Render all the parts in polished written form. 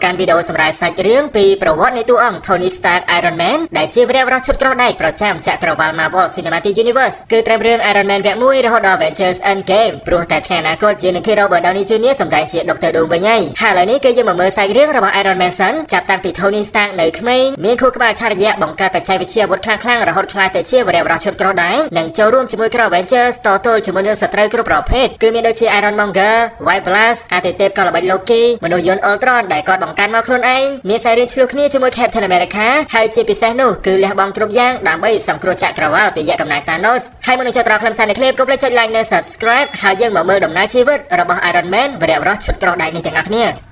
การวิดีโอสำหรับសាច់រឿងពីប្រវត្តិនៃតួអង្គ Tony Stark Iron Man ដែលជាវីរបុរសឈុតក្រោះដែកប្រចាំចក្រវាល Marvel Cinematic Universe គឺត្រឹមរឿង Iron Man វគ្គ1រហូតដល់ Avengers Endgame ព្រោះតែថ្ងៃអនាគតយើងនឹងឃើញ Robert Downey Jr. សម្ដែងជា Dr. Doom វិញហើយឥឡូវនេះគឺយើងមកមើលសាច់រឿងរបស់ Iron Man សិនចាប់តាំងពី Tony Stark នៅក្មេងមានខួរក្បាលឆារយៈបង្កើតបច្ចេកវិទ្យាអាវុធខ្លាំងៗរហូតក្លាយទៅជាវីរបុរសឈុតក្រោះដែកនិងចូលរួមជាមួយក្រុម Avengers តទល់ជាមួយនឹងសត្រូវគ្រប់ប្រភេទគឺមានដូចជា Iron Monger, White Blast អាទិទេពក៏ល្បិច Loki មនុស្សយន្ត Ultron ដែលគាត់បង្កើតមកខ្លួនឯងមានសាច់រឿងឆ្លោះគ្នាជាមួយ Captain America ហើយជាពិសេសនោះគឺលះបង់គ្រប់យ៉ាងដើម្បីសង្គ្រោះចក្រវាលពីយក្សកំណាច Thanos ហើយមុននឹងចូលដល់ខ្លឹមសារនៃ clip កុំភ្លេចចុច like និង subscribe ហើយយើងមកមើលដំណើរជីវិតរបស់ Iron Man វីរបុរសឈុតក្រោះដែកនេះទាំងអស់គ្នា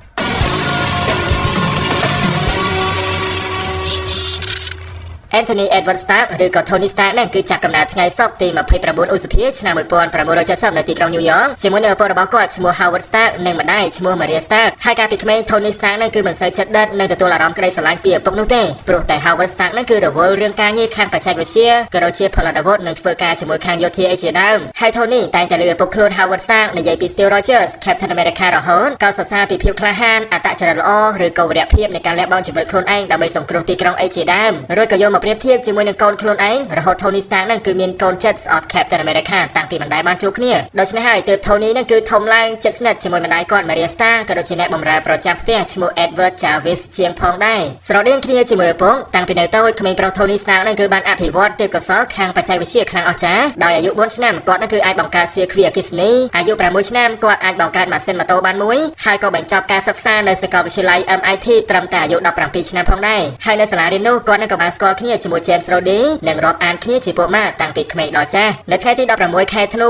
Anthony Edward Stark ឬក៏ Tony Stark នេះគឺចាប់កំណើតថ្ងៃសុក្រទី29ឧសភាឆ្នាំ1970នៅទីក្រុង New York ជាមួយនឹងឪពុករបស់គាត់ឈ្មោះ Howard Stark និងម្ដាយឈ្មោះ Maria Stark ហើយកាលពីក្មេង Tony Stark នេះគឺមិនសូវចិត្តដិតនិងទទួលអារម្មណ៍ក្តីស្រឡាញ់ពីឪពុកនោះទេព្រោះតែ Howard Stark នេះគឺរវល់រឿងការងារខាងបច្ចេកវិទ្យាក៏ដូចជាផលិតអាវុធនិងធ្វើការជាមួយខាងយោធាឯជាដើមហើយ Tony តែងតែលើឪពុកខ្លួន Howard Stark និយាយពី Steve Rogers Captain America រហូតក៏សរសើរពីភាពក្លាហានអត្តចរិតល្អឬក៏វីរភាពនៃការលះបង់ជីវិតខ្លួនឯងដើម្បីសង្គ្រោះទីក្រុងឯជាដើមរួចក៏យកមកប្រៀបធៀបជាមួយនឹងកូនខ្លួនឯងរហូត Tony Stark នឹងគឺមានកូនចិត្តស្អប់ Captain America តាំងពីមិនដែលបានជួបគ្នាដូច្នេះហើយទើប Tony នឹងគឺធំឡើងចិត្តស្និទ្ធជាមួយម្ដាយគាត់ Maria Stark ក៏ដូចជាអ្នកបម្រើប្រចាំផ្ទះឈ្មោះ Edward Jarvis ជាងផងដែរស្រដៀងគ្នាជាមួយឪពុកតាំងពីនៅតូចក្មេងប្រុស Tony Stark នឹងគឺបានអភិវឌ្ឍទេពកោសល្យខាងបច្ចេកវិទ្យាខ្លាំងអស្ចារ្យដោយអាយុ4ឆ្នាំគាត់នឹងគឺអាចបង្កើតសៀគ្វីអគ្គិសនីអាយុ6ឆ្នាំគាត់អាចបង្កើតម៉ាស៊ីនម៉ូតូបានមួយហើយក៏បញ្ចប់ការសិក្សានៅសាកលវិទ្យាល័យ MIT ត្រឹមតែអាយុ17ឆ្នាំផងដែរហើយនៅសាលារៀននោះគាត់នឹងក៏បានស្គាល់គ្នាជាមួយ James Rhodey និងរាប់អានគ្នាជាពួកម៉ាតាំងពីក្មេងដល់ចាស់នៅថ្ងៃទី16ខែធ្នូ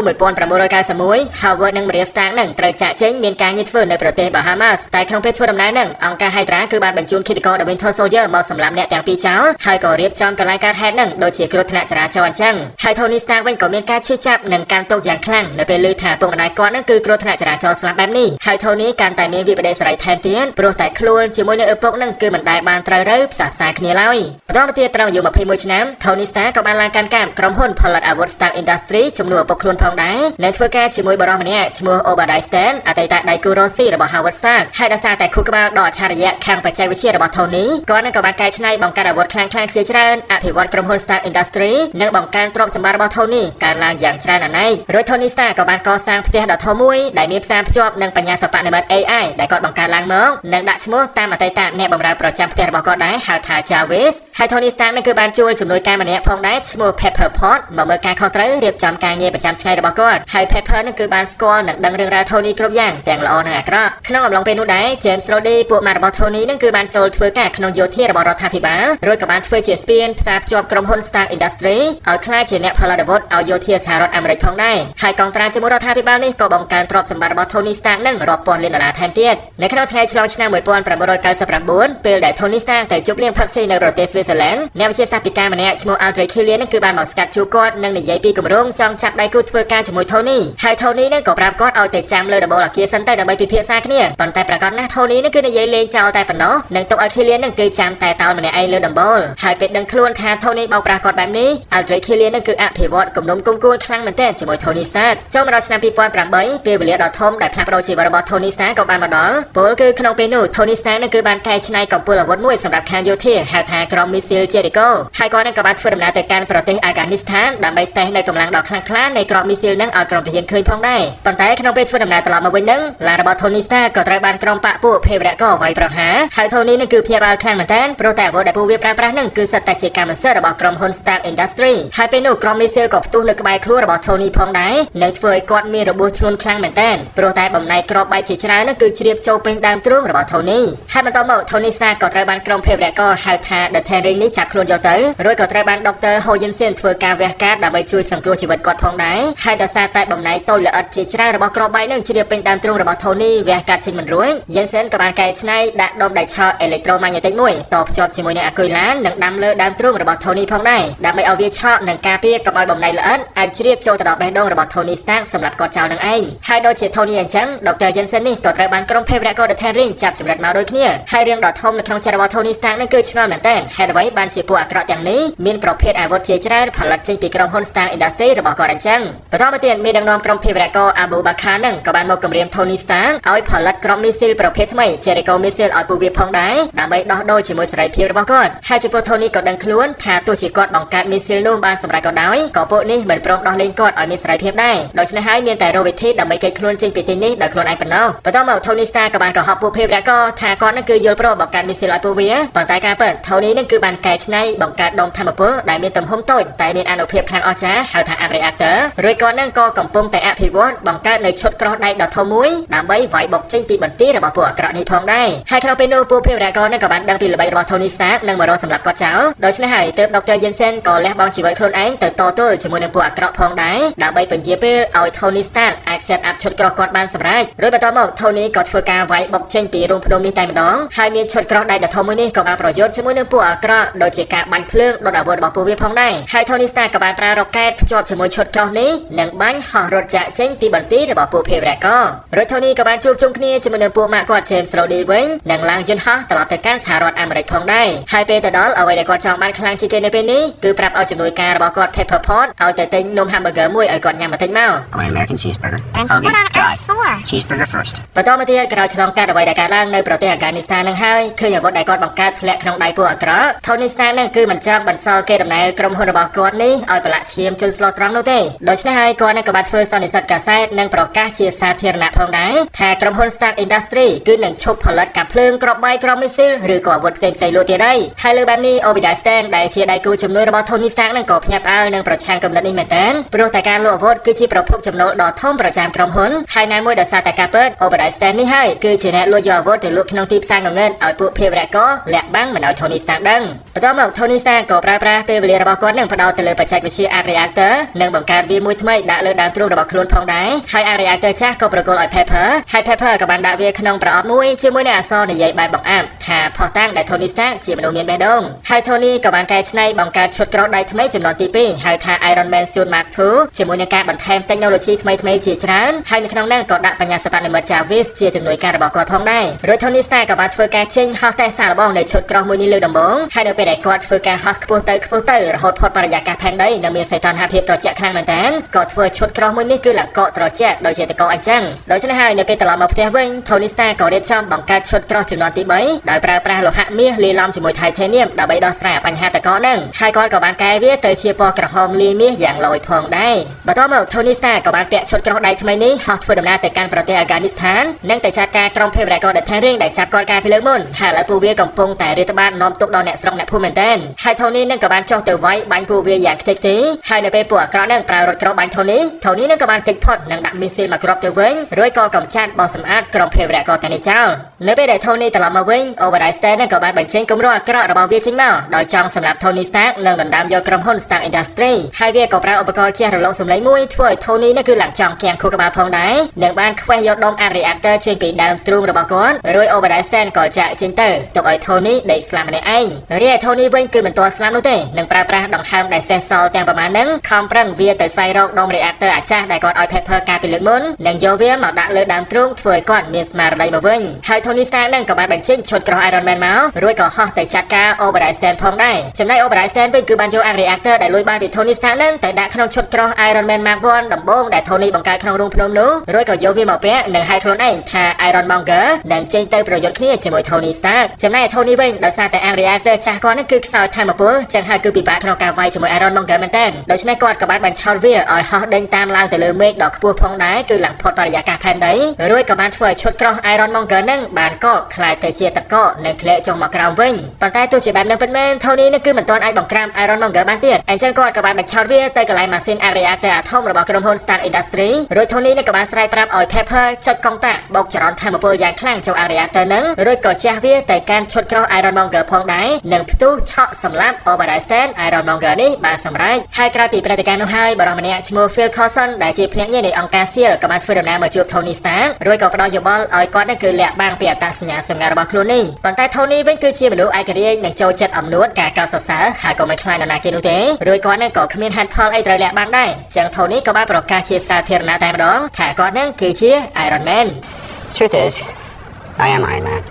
1991 Howard និង Maria Stark នឹងត្រូវចាក់ចេញមានការងារធ្វើនៅប្រទេស Bahamas តែក្នុងពេលធ្វើដំណើរនឹងអង្គការ Hydra គឺបានបញ្ជូនឃាតករ The Winter Soldier មកសម្លាប់អ្នកទាំងពីរចោលហើយក៏រៀបចំកន្លែងកើតហេតុនឹងដូចជាគ្រោះថ្នាក់ចរាចរណ៍អញ្ចឹងហើយ Tony Stark វិញក៏មានការឈឺចាប់និងកាន់ទុក្ខយ៉ាងខ្លាំងនៅពេលឮថាពុកម្ដាយគាត់នឹងគឺគ្រោះថ្នាក់ចរាចរណ៍ស្លាប់បែបនេះហើយ Tony កាន់តែមានវិបដិសេរីថែមទៀតព្រោះតែខ្លួនជាមួយនឹងឪពុកនឹងគឺមិនដែលបានត្រូវរើផ្សះផ្សាគ្នាឡើយបន្តមកទៀតត្រង់អាយុ21ឆ្នាំ Tony Stark ក៏បានឡើងកាន់កាប់ក្រុមហ៊ុនផលិតអាវុធ Stark Industry ជំនួសឪពុកខ្លួនផងដែរនិងធ្វើការជាមួយបរិសម្នាក់ឈ្មោះ Obadiah Stane អតីតដៃគូរ៉ូស៊ីរបស់ Howard Stark ហើយដោយសារតែខួរក្បាលដ៏អច្ឆរិយៈខាងបច្ចេកវិទ្យារបស់ Tony គាត់នឹងក៏បានកែច្នៃបង្កើតអាវុធខ្លាំងៗជាច្រើនអភិវឌ្ឍក្រុមហ៊ុន Stark Industry និងបង្កើនទ្រព្យសម្បត្តិរបស់ Tony កើនឡើងយ៉ាងច្រើនណាស់ហើយរួច Tony Stark ក៏បានកសាងផ្ទះដ៏ធំមួយដែលមានផ្សារភ្ជាប់នឹងបញ្ញាសិប្បនិម្មិត AI ដែលគាត់បង្កើតឡើងមកនិងដាក់ឈ្មោះតាមអតីតអ្នកបម្រើប្រចាំផ្ទះរបស់គាត់ដែរហៅថា Jarvis ហើយ Tony Stark នឹងគឺបានជួលជំនួយការម្នាក់ផងដែរឈ្មោះ Pepper Potts មកមើលការខុសត្រូវរៀបចំការងារប្រចាំថ្ងៃរបស់គាត់ហើយ Pepper នឹងគឺបានស្គាល់និងដឹងរឿងរ៉ាវ Tony គ្រប់យ៉ាងទាំងល្អនិងអាក្រក់ក្នុងអំឡុងពេលនោះដែរ James Rhodey ពួកម៉ាក់របស់ Tony នឹងគឺបានចូលធ្វើការក្នុងយោធារបស់រដ្ឋាភិបាលរួចក៏បានធ្វើជាស្ពានផ្សារភ្ជាប់ក្រុមហ៊ុន Stark Industry ឲ្យក្លាយជាអ្នកផលិតអាវុធឲ្យយោធាសហរដ្ឋអាមេរិកផងដែរហើយកងត្រាជាមួយរដ្ឋាភិបាលនេះក៏បង្កើនទ្រព្យសម្បត្តិរបស់ Tony Stark នឹងរាប់ពាន់លានដុល្លារថែមទៀតនៅក្នុងថ្ងៃឆ្លងឆ្នាំ1999ពេលដែល Tony Stark ទៅជប់លៀងផឹកស៊ីនៅប្រទេស Switzerland អ្នកវិទ្យាសាស្ត្រពិការម្នាក់ឈ្មោះ Aldrich Killian នឹងគឺបានមកស្កាត់ជួបគាត់និងនិយាយពីគម្រោងចង់ចាប់ដៃគូធ្វើការជាមួយ Tony ហើយ Tony នឹងក៏ប្រាប់គាត់ឲ្យទៅចាំលើដំបូលអគារសិនទៅដើម្បីពិភាក្សាគ្នាប៉ុន្តែប្រកាសណាស់ Tony នឹងគឺនិយាយលេងចោលតែប៉ុណ្ណោះនិងទុកឲ្យ Killian នឹងគឺចាំតែតោលម្នាក់ឯងលើដំបូលហើយពេលដឹងខ្លួនថា Tony បោកប្រាស់គាត់បែបនេះ Aldrich Killian នឹងគឺអភិវឌ្ឍគំនុំគុំគួនខ្លាំងមែនទែនជាមួយ Tony Stark ចូលមកដល់ឆ្នាំ2008ពេលវេលាដ៏ធំដែលផ្លាស់ប្ដូរជីវិតរបស់ Tony Stark ក៏បានមកដល់ពលគឺក្នុងពេលនោះ Tony Stark នឹងគឺបានកែច្នៃកំពូលអាវុធមួយសម្រាប់ខាងយោធាហៅថាក្រុម Missile Jericho ហើយគាត់នឹងក៏បានធ្វើដំណើរទៅកាន់ប្រទេស Afghanistan ដើម្បីតេស្តនៅកម្លាំងដ៏ខ្លាំងក្លានៃគ្រាប់ Missile នឹងឲ្យក្រុមទាហានឃើញផងដែរប៉ុន្តែក្នុងពេលធ្វើដំណើរត្រឡប់មកវិញនឹងឡានរបស់ Tony Stark ក៏ត្រូវបានក្រុមបកពួកភេរវក្រវាយប្រហារហើយ Tony នឹងគឺភ្ញាក់ផ្អើលខ្លាំងមែនទែនព្រោះតែអាវុធដែលពួកវាប្រើប្រាស់នឹងគឺសិតតែជាកម្មសិទ្ធិរបស់ក្រុមហ៊ុន Stark Industry ហើយពេលនោះក្រុម Missile ក៏ផ្ទុះនៅក្បែរខ្លួនរបស់ Tony ផងដែរនិងធ្វើឲ្យគាត់មានរបួសធ្ងន់ខ្លាំងមែនទែនព្រោះតែបំណែកគ្រាប់បែកជាច្រើននឹងគឺជ្រាបចូលពេញដើមទ្រូងរបស់ Tony ហើយបន្តមក Tony Stark ក៏ត្រូវបានក្រុមភេរវក្រហៅថា The Ten Ring នេះចាប់ខ្លួនយកទៅរួចក៏ត្រូវបាន Dr. Hojensen ធ្វើការវះកាត់ដើម្បីជួយសង្គ្រោះជីវិតគាត់ផងដែរហើយដោយសារតែបំណែកតូចល្អិតជាច្រើនរបស់គ្រាប់បែកនឹងជ្រាបពេញដើមទ្រូងរបស់ Tony វះកាត់ចេញមិនរួច Jensen ក៏បានកែច្នៃដាក់ដុំដៃឆោតអេឡិចត្រូម៉ាញ៉េទិកមួយតភ្ជាប់ជាមួយនឹងអាគុយឡាននិងដាំលើដើមទ្រូងរបស់ Tony ផងដែរដើម្បីឲ្យវាឆក់និងការពារកុំឲ្យបំណែកល្អិតអាចជ្រាបចូលទៅដល់បេះដូងរបស់ Tony Stark សម្រាប់គាត់ចោលនឹងឯងហើយដូចជា Tony អញ្ចឹង Dr. Jensen នេះក៏ត្រូវបានក្រុមភេរវក្រ The Ten Ring ចាប់ចម្រិតមកដូចគ្នាហើយរឿងដ៏ធំនៅក្នុងចិត្តរបស់ Tony Stark នឹងគឺឆ្ងល់មែនទែនហេតុ អ្វីបានជាពួកអាក្រក់ទាំងនេះមានប្រភេទអាវុធជាច្រើនផលិតចេញពីក្រុមហ៊ុន Stark Industry របស់គាត់អញ្ចឹងបន្តមកទៀតមានដឹកនាំក្រុមភេរវករ Abu Bakr នឹងក៏បានមកគម្រាម Tony Stark ឲ្យផលិតក្រុមមីស៊ីលប្រភេទថ្មី Jericho Missile ឲ្យពួកវាផងដែរដើម្បីដោះដូរជាមួយសេរីភាពរបស់គាត់ហើយចំពោះ Tony ក៏ដឹងខ្លួនថាទោះជាគាត់បង្កើតមីស៊ីលនោះបានសម្រេចក៏ដោយក៏ពួកនេះមិនព្រមដោះលែងគាត់ឲ្យមានសេរីភាពដែរដូច្នេះហើយមានតែរកវិធីដើម្បីគេចខ្លួនចេញពីទីនេះដោយខ្លួនឯងប៉ុណ្ណោះបន្តមក Tony Stark ក៏បានកុហកពួកភេរវករថាគាត់នឹងគឺយល់ព្រមបង្កើតមីស៊ីលឲ្យពួកវាប៉ុន្តែការពិត Tony នឹងគឺបានកែច្នៃបង្កើតដុំថាមពលដែលមានទំហំតូចតែមានអានុភាពខ្លាំងអស្ចារ្យហៅថា Reactor រួចគាត់នឹងក៏កំពុងតែអភិវឌ្ឍបង្កើតនៅឈុតក្រោះដែកដ៏ធំមួយដើម្បីវាយបុកចេញពីបន្ទាយរបស់ពួកអាក្រក់នេះផងដែរហើយក្នុងពេលនោះពួកភេរវករនឹងក៏បានដឹងពីល្បិចរបស់ Tony Stark និងមករកសម្រាប់គាត់ចោលដូច្នេះហើយទើប Dr. Jensen ក៏លះបង់ជីវិតខ្លួនឯងទៅតទល់ជាមួយនឹងពួកអាក្រក់ផងដែរដើម្បីបញ្ជាពេលឲ្យ Tony Stark អាច set up ឈុតក្រោះគាត់បានសម្រេចរួចបន្ទាប់មក Tony ក៏ធ្វើការវាយបុកចេញពីរូងភ្នំនេះតែម្ដងហើយមានឈុតក្រោះដែកដ៏ធំមួយនេះក៏បានប្រយុទ្ធជាមួយនឹងពួកអាក្រក់ដូចជាការបាញ់ភ្លើងដុតអាវុធរបស់ពួកវាផងដែរហើយ Tony Stark ក៏បានប្រើរ៉ុកែតភ្ជាប់ជាមួយឈុតក្រោះនេះនិងបាញ់ហោះរត់ចាក់ចេញពីបន្ទាយរបស់ពួកភេរវកររួច Tony ក៏បានជួបជុំគ្នាជាមួយនឹងពួកម៉ាក់គាត់ James Rhodey វិញនិងឡើងយន្តហោះត្រឡប់ទៅកាន់សហរដ្ឋអាមេរិកផងដែរហើយពេលទៅដល់អ្វីដែលគាត់ចង់បានខ្លាំងជាងគេនៅពេលនេះគឺប្រាប់ឲ្យជំនួយការរបស់គាត់ Pepper Pot ឲ្យទៅទិញនំ hamburger មួយឲ្យគាត់ញ៉ាំបន្តិចមក American cheeseburger. Okay, drive. Cheeseburger first. បន្តមកទៀតក្រោយឆ្លងកាត់អ្វីដែលកើតឡើងនៅប្រទេសអាហ្គានីស្ថាននឹងហើយឃើញអាវុធដែលគាត់បង្កើតធ្លាក់ក្នុងដៃពួកអាក្រក់ Tony Stark នឹងគឺមិនចាប់បន្សល់គេដំណើរក្រុមហ៊ុនរបស់គាត់នេះឲ្យប្រឡាក់ឈាមជន់ស្លុតត្រង់នោះទេដូច្នេះហើយគាត់នឹងក៏បានធ្វើសន្និសីទកាសែតនិងប្រកាសជាសាធារណៈផងដែរថាក្រុមហ៊ុន Stark Industry គឺនឹងឈប់ផលិតកាភ្លើងគ្រាប់បែកគ្រាប់មីស៊ីលឬក៏អាវុធផ្សេងៗលួចទៀតហើយលើបែបនេះ Obadiah Stane ដែលជាដៃគូជំនួយរបស់ Tony Stark នឹងក៏ភ្ញាក់ផ្អើលនឹងប្រឆាំងគំនិតនេះមែនទែនព្រោះតែការលក់អាវុធគឺជាប្រភពចំណូលដ៏ធំប្រចាំក្រុមហ៊ុនហើយណាមួយដោយសារតែការពិត Obadiah Stane នេះហើយគឺជាអ្នកលួចយកអាវុធទៅលក់ក្នុងទីផ្សារងងឹតឲ្យពួកភេរវករលាក់បាំងមិនឲ្យ Tony Stark ដឹងបន្ទាប់មក Tony Stark ក៏ប្រើប្រាស់ពេលវេលារបស់គាត់នឹងផ្ដោតទៅលើបច្ចេកវិទ្យា Reactor និងបង្កើតវាមួយថ្មីដាក់លើដើមទ្រូងរបស់ខ្លួនផងដែរហើយ Reactor ចាស់ក៏ប្រគល់ឲ្យ Pepper ហើយ Pepper ក៏បានដាក់វាក្នុងប្រអប់មួយជាមួយនឹងអក្សរនិយាយបែបបង្អាប់ថាផុសតាំងដែល Tony Stark ជាមនុស្សមានបេះដូងហើយ Tony ក៏បានកែច្នៃបង្កើតឈុតក្រោះដៃថ្មីចំនួនទី2ហៅថា Iron Man Suit Mark II ជាមួយនឹងការបន្ថែម technology ថ្មីៗជាច្រើនហើយនៅក្នុងនោះក៏ដាក់បញ្ញាសិប្បនិម្មិត Jarvis ជាជំនួយការរបស់គាត់ផងដែររួច Tony Stark ក៏បានធ្វើការចេញហោះតែសាឡបងនៅឈុតក្រោះមួយនេះលើដំបូងហើយនៅពេលដែលគាត់ធ្វើការហោះខ្ពស់ទៅរហូតផុតបរិយាកាសផែនដីនិងមានសីតុណ្ហភាពត្រជាក់ខ្លាំងមែនទែនក៏ធ្វើឈុតក្រោះមួយនេះគឺលកកត្រជាក់ដូចជាតកអញ្ចឹងដូច្នេះហើយនៅពេលត្រឡប់មកផ្ទះវិញ Tony Stark ក៏រៀបចំបង្កើតឈុតក្រោះចំនួនទី3ដោយប្រើប្រាស់លោហៈមាសលាយឡំជាមួយ Titanium ដើម្បីដោះស្រាយបញ្ហាតកហ្នឹងហើយគាត់ក៏បានកែវាទៅជាពណ៌ក្រហមលាយមាសយ៉ាងឡយផងដែរបន្ទាប់មក Tony Stark ក៏បានពាក់ឈុតក្រោះដៃថ្មីនេះហោះធ្វើដំណើរទៅកាន់ប្រទេសអាហ្គានីស្ថាននិងទៅចាត់ការក្រុមភេរវករដែលថែរៀងដែលចាប់គាត់កាលពីលើកមុនហើយឥឡូវពួកវាកំពុងតែរាតត្បាតនាំទុកដល់អ្នកស្រុកអ្នកភូមិមែនទែនហើយ Tony នឹងក៏បានចុះទៅវាយបាញ់ពួកវាយ៉ាងខ្ទេចទីហើយនៅពេលពួកអាក្រក់នឹងប្រើរថក្រោះបាញ់ Tony នឹងក៏បានគេចផុតនិងដាក់មីស៊ីលមកគ្រាប់ទៅវិញរួចក៏កម្ចាត់បោះសម្អាតក្រុមភេរវករទាំងនេះចោលនៅពេលដែល Tony ត្រឡប់មកវិញ Obadiah Stane នឹងក៏បានបញ្ចេញគម្រោងអាក្រក់របស់វាចេញមកដោយចង់សម្រាប់ Tony Stark និងដណ្ដើមយកក្រុមហ៊ុន Stark Industry ហើយវាក៏ប្រើឧបករណ៍ជះរលកសំឡេងមួយធ្វើឲ្យ Tony នឹងគឺឡើងចង់គៀងខួរក្បាលផងដែរនិងបានខ្វេះយកដុំ Reactor ចេញពីដើមទ្រូងរបស់គាត់រួច Obadiah Stane ក៏ចាក់ចេញទៅទុកឲ្យ Tony ដេកស្លាប់ម្នាក់ឯងរីឯ Tony វិញគឺមិនទាន់ស្លាប់នោះទេនឹងប្រើប្រាស់ដង្ហើមដែលសេះសល់ទាំងប្រមាណហ្នឹងខំប្រឹងវាទៅស្វែងរកដុំ Reactor អាចាស់ដែលគាត់ឲ្យ Pepper កាលពីលើកមុននិងយកវាមកដាក់លើដើមទ្រូងធ្វើឲ្យគាត់មានស្មារតីមកវិញហើយ Tony Stark នឹងក៏បានបញ្ចេញឈុតក្រោះ Iron Man មករួចក៏ហោះទៅចាត់ការ Obadiah Stane ផងដែរចំណែក Obadiah Stane វិញគឺបានយក Reactor ដែលលួចបានពី Tony Stark នឹងទៅដាក់ក្នុងឈុតក្រោះ Iron Man Mark 1ដំបូងដែល Tony បង្កើតក្នុងរូងភ្នំនោះរួចក៏យកវាមកពាក់និងហៅខ្លួនឯងថា Iron Monger និងចេញទៅប្រយុទ្ធគ្នាជាមួយ Tony Stark ចំណែក Tony វិញដោយសារតែ Reactor ចាស់គាត់នឹងគឺខ្សោយថាមពលចឹងហើយគឺពិបាកក្នុងការវាយជាមួយ Iron Monger មែនតើដូច្នេះគាត់ក៏បានបញ្ឆោតវាឲ្យហោះដេញតាមឡើងទៅលើមេឃដ៏ខ្ពស់ផងដែរគឺឡើងផុតបរិយាកាសផែនដីរួចក៏បានធ្វើឲ្យឈុតក្រោះ Iron Monger នឹងបានកកខ្លាយទៅជាតកនិងធ្លាក់ចុះមកក្រោមវិញប៉ុន្តែទោះជាបែបនឹងពិតមែន Tony នឹងគឺមិនទាន់អាចបង្ក្រាប Iron Monger បានទៀតអញ្ចឹងគាត់ក៏បានបញ្ឆោតវាទៅកន្លែងម៉ាស៊ីន Reactor អាថមរបស់ក្រុមហ៊ុន Stark Industry រួច Tony នឹងក៏បានស្រែកប្រាប់ឲ្យ Pepper ចុចកុងតាក់បោកចរន្តថាមពលយ៉ាងខ្លាំងចូល Reactor នឹងរួចក៏ជះវាទៅកាន់ឈុតក្រោះ Iron Monger ផងដែរនិងផ្ទុះឆក់សម្លាប់ Obadiah Stane Iron Monger នេះបានសម្រេចហើយក្រោយពីព្រឹត្តិការណ៍នោះហើយបរិសម្នាក់ឈ្មោះ Phil Coulson ដែលជាភ្នាក់ងារនៃអង្គការ SEAL ក៏បានធ្វើដំណើរមកជួប Tony Stark រួចក៏ផ្ដល់យោបល់ឲ្យគាត់នឹងគឺលាក់បាំងពីអត្តសញ្ញាណសម្ងាត់របស់ខ្លួននេះប៉ុន្តែ Tony វិញគឺជាមនុស្សឯករាជ្យនិងចូលចិត្តអំនួតការកោតសរសើរហើយក៏មិនខ្លាចនរណាគេនោះទេរួចគាត់នឹងក៏គ្មានហេតុផលអីត្រូវលាក់បាំងដែរចឹង Tony ក៏បានប្រកាសជាសាធារណៈតែម្ដងថាគាត់នឹងគឺជា Iron Man Truth is, I am Iron Man.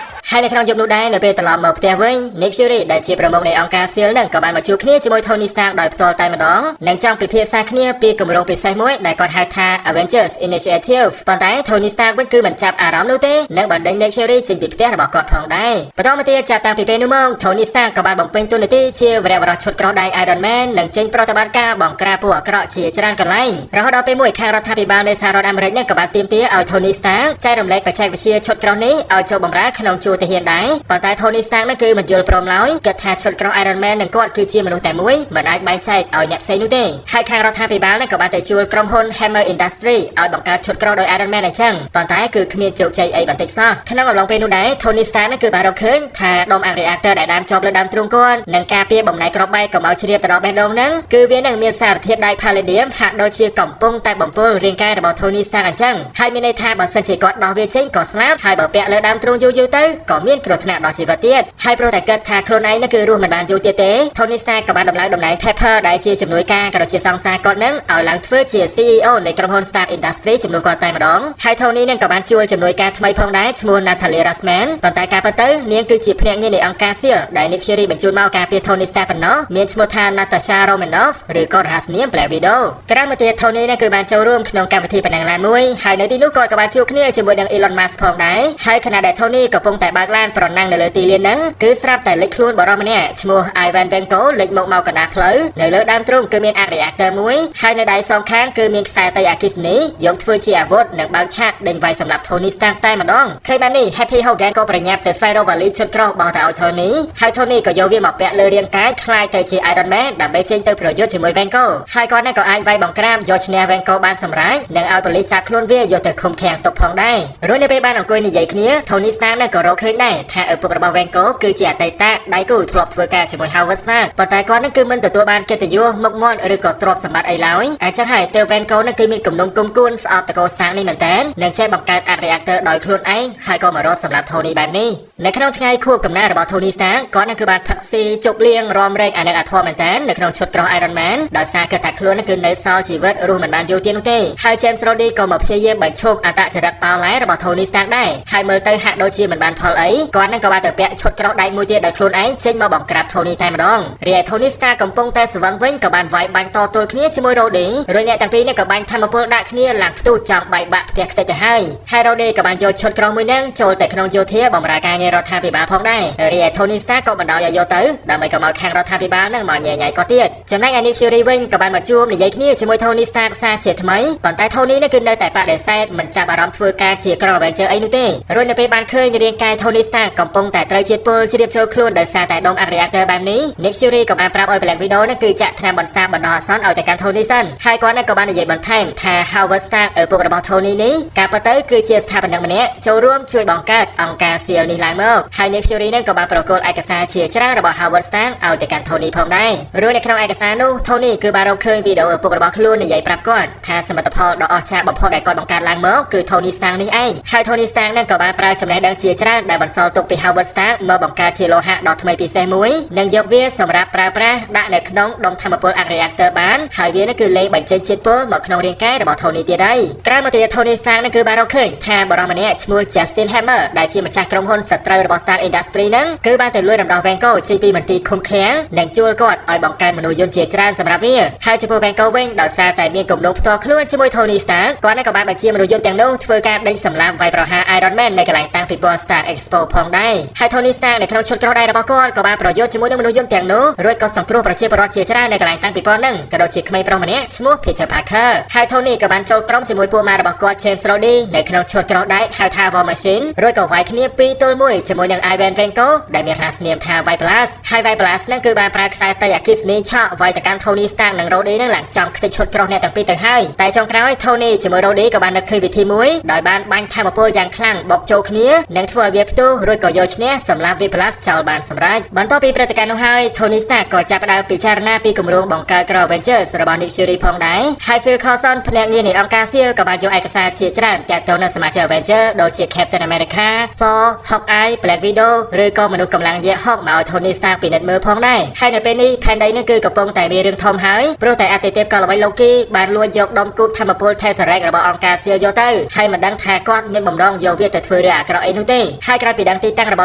ហើ ហើយនៅក្នុងយប់នោះដែរនៅពេលត្រឡប់មកផ្ទះវិញ Nick Fury ដែលជាប្រមុខនៃអង្គការ SEAL នឹងក៏បានមកជួបគ្នាជាមួយ Tony Stark ដោយផ្ទាល់តែម្ដងនិងចង់ពិភាក្សាគ្នាពីគម្រោងពិសេសមួយដែលគាត់ហៅថា Avengers Initiative ប៉ុន្តែ Tony Stark វិញគឺមិនចាប់អារម្មណ៍នោះទេនិងបណ្ដេញ Nick Fury ចេញពីផ្ទះរបស់គាត់ផងដែរបន្តមកទៀតចាប់តាំងពីពេលនោះមក Tony Stark ក៏បានបំពេញតួនាទីជាវីរបុរសឈុតក្រោះដៃ Iron Man និងចេញប្រតិបត្តិការបង្ក្រាបពួកអាក្រក់ជាច្រើនកន្លែងរហូតដល់ពេលមួយខាងរដ្ឋាភិបាលនៃសហរដ្ឋអាមេរិកក៏បានទាមទារឲ្យ Tony Stark ចែករំលែកបច្ចេកវិទ្យាឈុតក្រោះនេះឲ្យចូលបម្រើក្នុងជួរទាហានដែរប៉ុន្តែ Tony Stark នឹងគឺមិនយល់ព្រមឡើយគិតថាឈុតក្រោះ Iron Man នឹងគាត់គឺជាមនុស្សតែមួយមិនអាចបែងចែកឲ្យអ្នកផ្សេងនោះទេហើយខាងរដ្ឋាភិបាលក៏បានទៅជួលក្រុមហ៊ុន Hammer Industry ឲ្យបង្កើតឈុតក្រោះដោយ Iron Man អញ្ចឹងប៉ុន្តែគឺគ្មានជោគជ័យអីបន្តិចសោះក្នុងអំឡុងពេលនោះដែរ Tony Stark នឹងគឺបានរកឃើញថាដុំអាក reactor ដែលដាំជាប់លើដើមទ្រូងគាត់និងការពារបំណែកក្របបែកកុំឲ្យជ្រាបទៅដល់បេះដូងហ្នឹងគឺវានឹងមានសារធាតុដែក Palladium ហាក់ដូចជាកំពុងតែបំពុលរាងកាយរបស់ Tony Stark អញ្ចឹងហើយមានន័យថាបើសិនជាគាត់ដោះវាចេញក៏ស្លាប់ហើយបើពាក់លើដើមទ្រូងយូរទៅក៏មានគ្រោះថ្នាក់ដល់ជីវិតទៀតហើយព្រោះតែគិតថាខ្លួនឯងនឹងគឺរស់មិនបានយូរទៀតទេ Tony Stark ក៏បានដំឡើងតំណែង Pepper ដែលជាជំនួយការក៏ជាសង្សារគាត់នឹងឲ្យឡើងធ្វើជា CEO នៃក្រុមហ៊ុន Stark Industry ជំនួសគាត់តែម្ដងហើយ Tony នឹងក៏បានជួលជំនួយការថ្មីផងដែរឈ្មោះ Natalie Russman ប៉ុន្តែការពិតទៅនាងគឺជាភ្នាក់ងារនៃអង្គការ SEAL ដែល Nick Fury បញ្ជូនមកការពារ Tony Stark ប៉ុណ្ណោះមានឈ្មោះថា Natasha Romanoff ឬក៏រហស្សនាម Black Widow ក្រោយមកទៀត Tony នឹងគឺបានចូលរួមក្នុងកម្មវិធីប៉ុណ្ណឹងឡានមួយហើយនៅទីនោះគាត់ក៏បានជួបគ្នាជាមួយនឹង Elon Musk ផងដែរហើយខណៈដែល Tony កំពុងតែបើកឡានប្រណាំងនៅលើទីលានហ្នឹងគឺស្រាប់តែលេចខ្លួនបរិសម្នាក់ឈ្មោះ Ivan Vanko លេចមកកណ្ដាលផ្លូវនៅលើដើមទ្រូងគឺមានអាក reactor មួយហើយនៅដៃសងខាងគឺមានខ្សែតៃអគ្គិសនីយកធ្វើជាអាវុធនិងបើកឆាកដេញវាយសម្រាប់ Tony Stark តែម្ដងឃើញបែបនេះ Happy Hogan ក៏ប្រញាប់ទៅស្វែងរកវ៉ាលីឈុតក្រោះបោះទៅឲ្យ Tony ហើយ Tony ក៏យកវាមកពាក់លើរាងកាយคล้ายទៅជា Iron Man ដើម្បីចេញទៅប្រយុទ្ធជាមួយ Vanko ហើយគាត់ក៏អាចវាយបង្ក្រាបយកឈ្នះ Vanko បានសម្រេចនិងឲ្យប៉ូលីសចាប់ខ្លួនវាយកទៅឃុំឃាំងទុកផងដែររួចនៅពេលបានអង្គុយនិយាយគ្នា Tony Stark ក៏រកឃើញដែរថាឪពុករបស់ Vanko គឺជាអតីតដៃគូធ្លាប់ធ្វើការជាមួយ Howard Stark ប៉ុន្តែគាត់គឺមិនទទួលបានកិត្តិយសមុខមាត់ឬក៏ទ្រព្យសម្បត្តិអីឡើយអញ្ចឹងហើយទៅ Vanko គឺមានគំនុំគុំគួនស្អប់តកូ Stark នេះមែនតើនិងចេះបង្កើតអាក reactor ដោយខ្លួនឯងហើយក៏មករត់សម្រាប់ Tony បែបនេះនៅក្នុងថ្ងៃខួបកំណើតរបស់ Tony Stark គាត់គឺបានផឹកស៊ីជប់លៀងរំលែកអានឹងអាធមមែនតើនៅក្នុងឈុតក្រោះ Iron Man ដោយសារគិតថាខ្លួនគឺនៅសល់ជីវិតរស់មិនបានយូរទៀតនោះទេហើយ James Brody ក៏មកព្យាយាមបញ្ឈប់អត្តចរិតប៉ោឡែរបស់ Tony Stark ដែរហើយមើលទៅហាក់ដូចជាមិនបានផលអីគាត់ក៏បានទៅពាក់ឈុតក្រោះដៃមួយទៀតដោយខ្លួនឯងចេញមកបង្ក្រាប Tony តែម្ដងរីឯ Tony Stark កំពុងតែស្វឹងវិញក៏បានវាយបាញ់តទល់គ្នាជាមួយ Rhodey រួចអ្នកទាំងពីរនេះក៏បាញ់ធម្មពលដាក់គ្នាឡើងផ្ទុះចង់បែកបាក់ផ្ទះខ្ទេចទៅហើយ Rhodey ក៏បានយកឈុតក្រោះមួយហ្នឹងចូលទៅក្នុងយោធាបម្រើការងាររដ្ឋាភិបាលផងដែររីឯ Tony Stark ក៏បណ្ដោយឲ្យយកទៅដើម្បីក៏មកខាងរដ្ឋាភិបាលហ្នឹងមកញ៉ៃញ៉ៃក៏ទៀតចំណែកឯ Nick Fury វិញក៏បានមកជួបនិយាយគ្នាជាមួយ Tony Stark សារជាថ្មីប៉ុន្តែ Tony គឺនៅតែបដិសេធមិនចាប់អារម្មណ៍ធ្វើការជាក្រុម Avenger អីនោះទេរួចនៅពេលបានឃើញរាងកាយ Tony Stark កំពុងតែត្រូវជាតិពុលជ្រាបចូលខ្លួនដោយសារតែដុំអាក reactor បែបនេះ Nick Fury ក៏បានប្រាប់ឲ្យ Black Widow គឺចាក់ថ្នាំបន្សាបបណ្ដោះអាសន្នឲ្យតែកាន់ Tony សិនហើយគាត់ក៏បាននិយាយបន្ថែមថា Howard Stark ឪពុករបស់ Tony នេះការពិតទៅគឺជាស្ថាបនិកម្នាក់ចូលរួមជួយបង្កើតអង្គការ SEAL នេះឡើងមកហើយ Nick Fury ក៏បានប្រកល់ឯកសារជាច្រើនរបស់ Howard Stark ឲ្យទៅកាន់ Tony ផងដែររួចនៅក្នុងឯកសារនោះ Tony គឺបានរកឃើញវីដេអូឪពុករបស់ខ្លួននិយាយប្រាប់គាត់ថាសមិទ្ធផលដ៏អស្ចារ្យបំផុតដែលគាត់បង្កើតឡើងមកគឺ Tony Stark នេះឯងហើយ Tony Stark ក៏បានប្រើចំណេះដឹងជាច្រើនដែលបន្សល់ទុកពី Howard Stark មកបង្កើតជាលោហៈដ៏ថ្មីពិសេសមួយនិងយកវាសម្រាប់ប្រើប្រាស់ដាក់នៅក្នុងដុំធម្មពលអាក reactor បានហើយវាគឺលេងបញ្ចេញជាតិពុលមកក្នុងរាងកាយរបស់ Tony ទៀតហើយក្រោយមកទៀត Tony Stark គឺបានរកឃើញថាបរិសម្នាក់ឈ្មោះ Justin Hammer ដែលជាម្ចាស់ក្រុមហ៊ុនសត្រូវរបស់ Stark Industry ហ្នឹងគឺបានទៅលួចរំដោះ Vanko ចេញពីមន្ទីរឃុំឃាំងនិងជួលគាត់ឲ្យបង្កើតមនុស្សយន្តជាច្រើនសម្រាប់វាហើយចំពោះ Vanko វិញដោយសារតែមានគំនុំផ្ទាល់ខ្លួនជាមួយ Tony Stark គាត់ក៏បានបញ្ជាមនុស្សយន្តទាំងនោះធ្វើការដេញសម្លាប់វាយប្រហារ Iron Man នៅកន្លែងតាំងពិព័រណ៍ Stark Expo ផងដែរហើយ Tony Stark នៅក្នុងឈុតក្រោះដៃរបស់គាត់ក៏បានប្រយុទ្ធជាមួយនឹងមនុស្សយន្តទាំងនោះរួចក៏សង្គ្រោះប្រជាពលរដ្ឋជាច្រើននៅកន្លែងតាំងពិព័រណ៍ហ្នឹងក៏ដូចជាក្មេងប្រុសម្នាក់ឈ្មោះ Peter Parker ហើយ Tony ក៏បានចូលក្រុមជាមួយពួកម៉ារបស់គាត់ James Brody នៅក្នុងឈុតក្រោះដៃហៅថា War Machine រួចក៏វាយគ្នា2ទល់1ជាមួយនឹង Ivan Vanko ដែលមានរសនាមថា Vipelas ហើយ Vipelas ហ្នឹងគឺបានប្រើខ្សែតៃអគ្គិសនីឆក់វាយទៅកាន់ Tony Stark និង Rhodey ហ្នឹងឡើងចំខ្ទេចឈុតក្រោះអ្នកទាំងពីរទៅហើយតែចុងក្រោយ Tony ជាមួយ Rhodey ក៏បាននឹកឃើញវិធីមួយដោយបានបាញ់ធម្មពលយ៉ាងខ្លាំងបុកចូលគ្នានិងធ្វើឲ្យវាផ្ទុះរួចក៏យកឈ្នះសម្រាប់ Vipelas ចោលបានសម្រេចបន្ទាប់ពីព្រឹត្តិការណ៍នោះហើយ Tony Stark ក៏ចាប់ផ្ដើមពិចារណាពីគម្រោងបង្កើតក្រុម Avengers របស់ Nick Fury ផងដែរហើយ Phil Coulson ភ្នាក់ងារនៃអង្គការ SEAL ក៏បានយកឯកសារជាច្រើនទាក់ទងនឹងសមាជិក Avengers ដូចជា Captain America, Thor, Hawkeye, Black Widow ឬក៏មនុស្សកម្លាំងយក្ស Hulk មកឲ្យ Tony Stark ពិនិត្យមើលផងដែរហើយនៅពេលនេះផែនដីនេះគឺកំពុងតែមានរឿងធំហើយព្រោះតែអតិថិជនក៏ល្បី Loki បានលួចយកដុំគូបធម្មពល Tesseract របស់អង្គការ SEAL យកទៅហើយមិនដឹងថាគាត់មានបំណងយកវាទៅធ្វើរឿងអាក្រក់អីនោះទេហើយ ក្រៅពីដឹងទីតាំងរ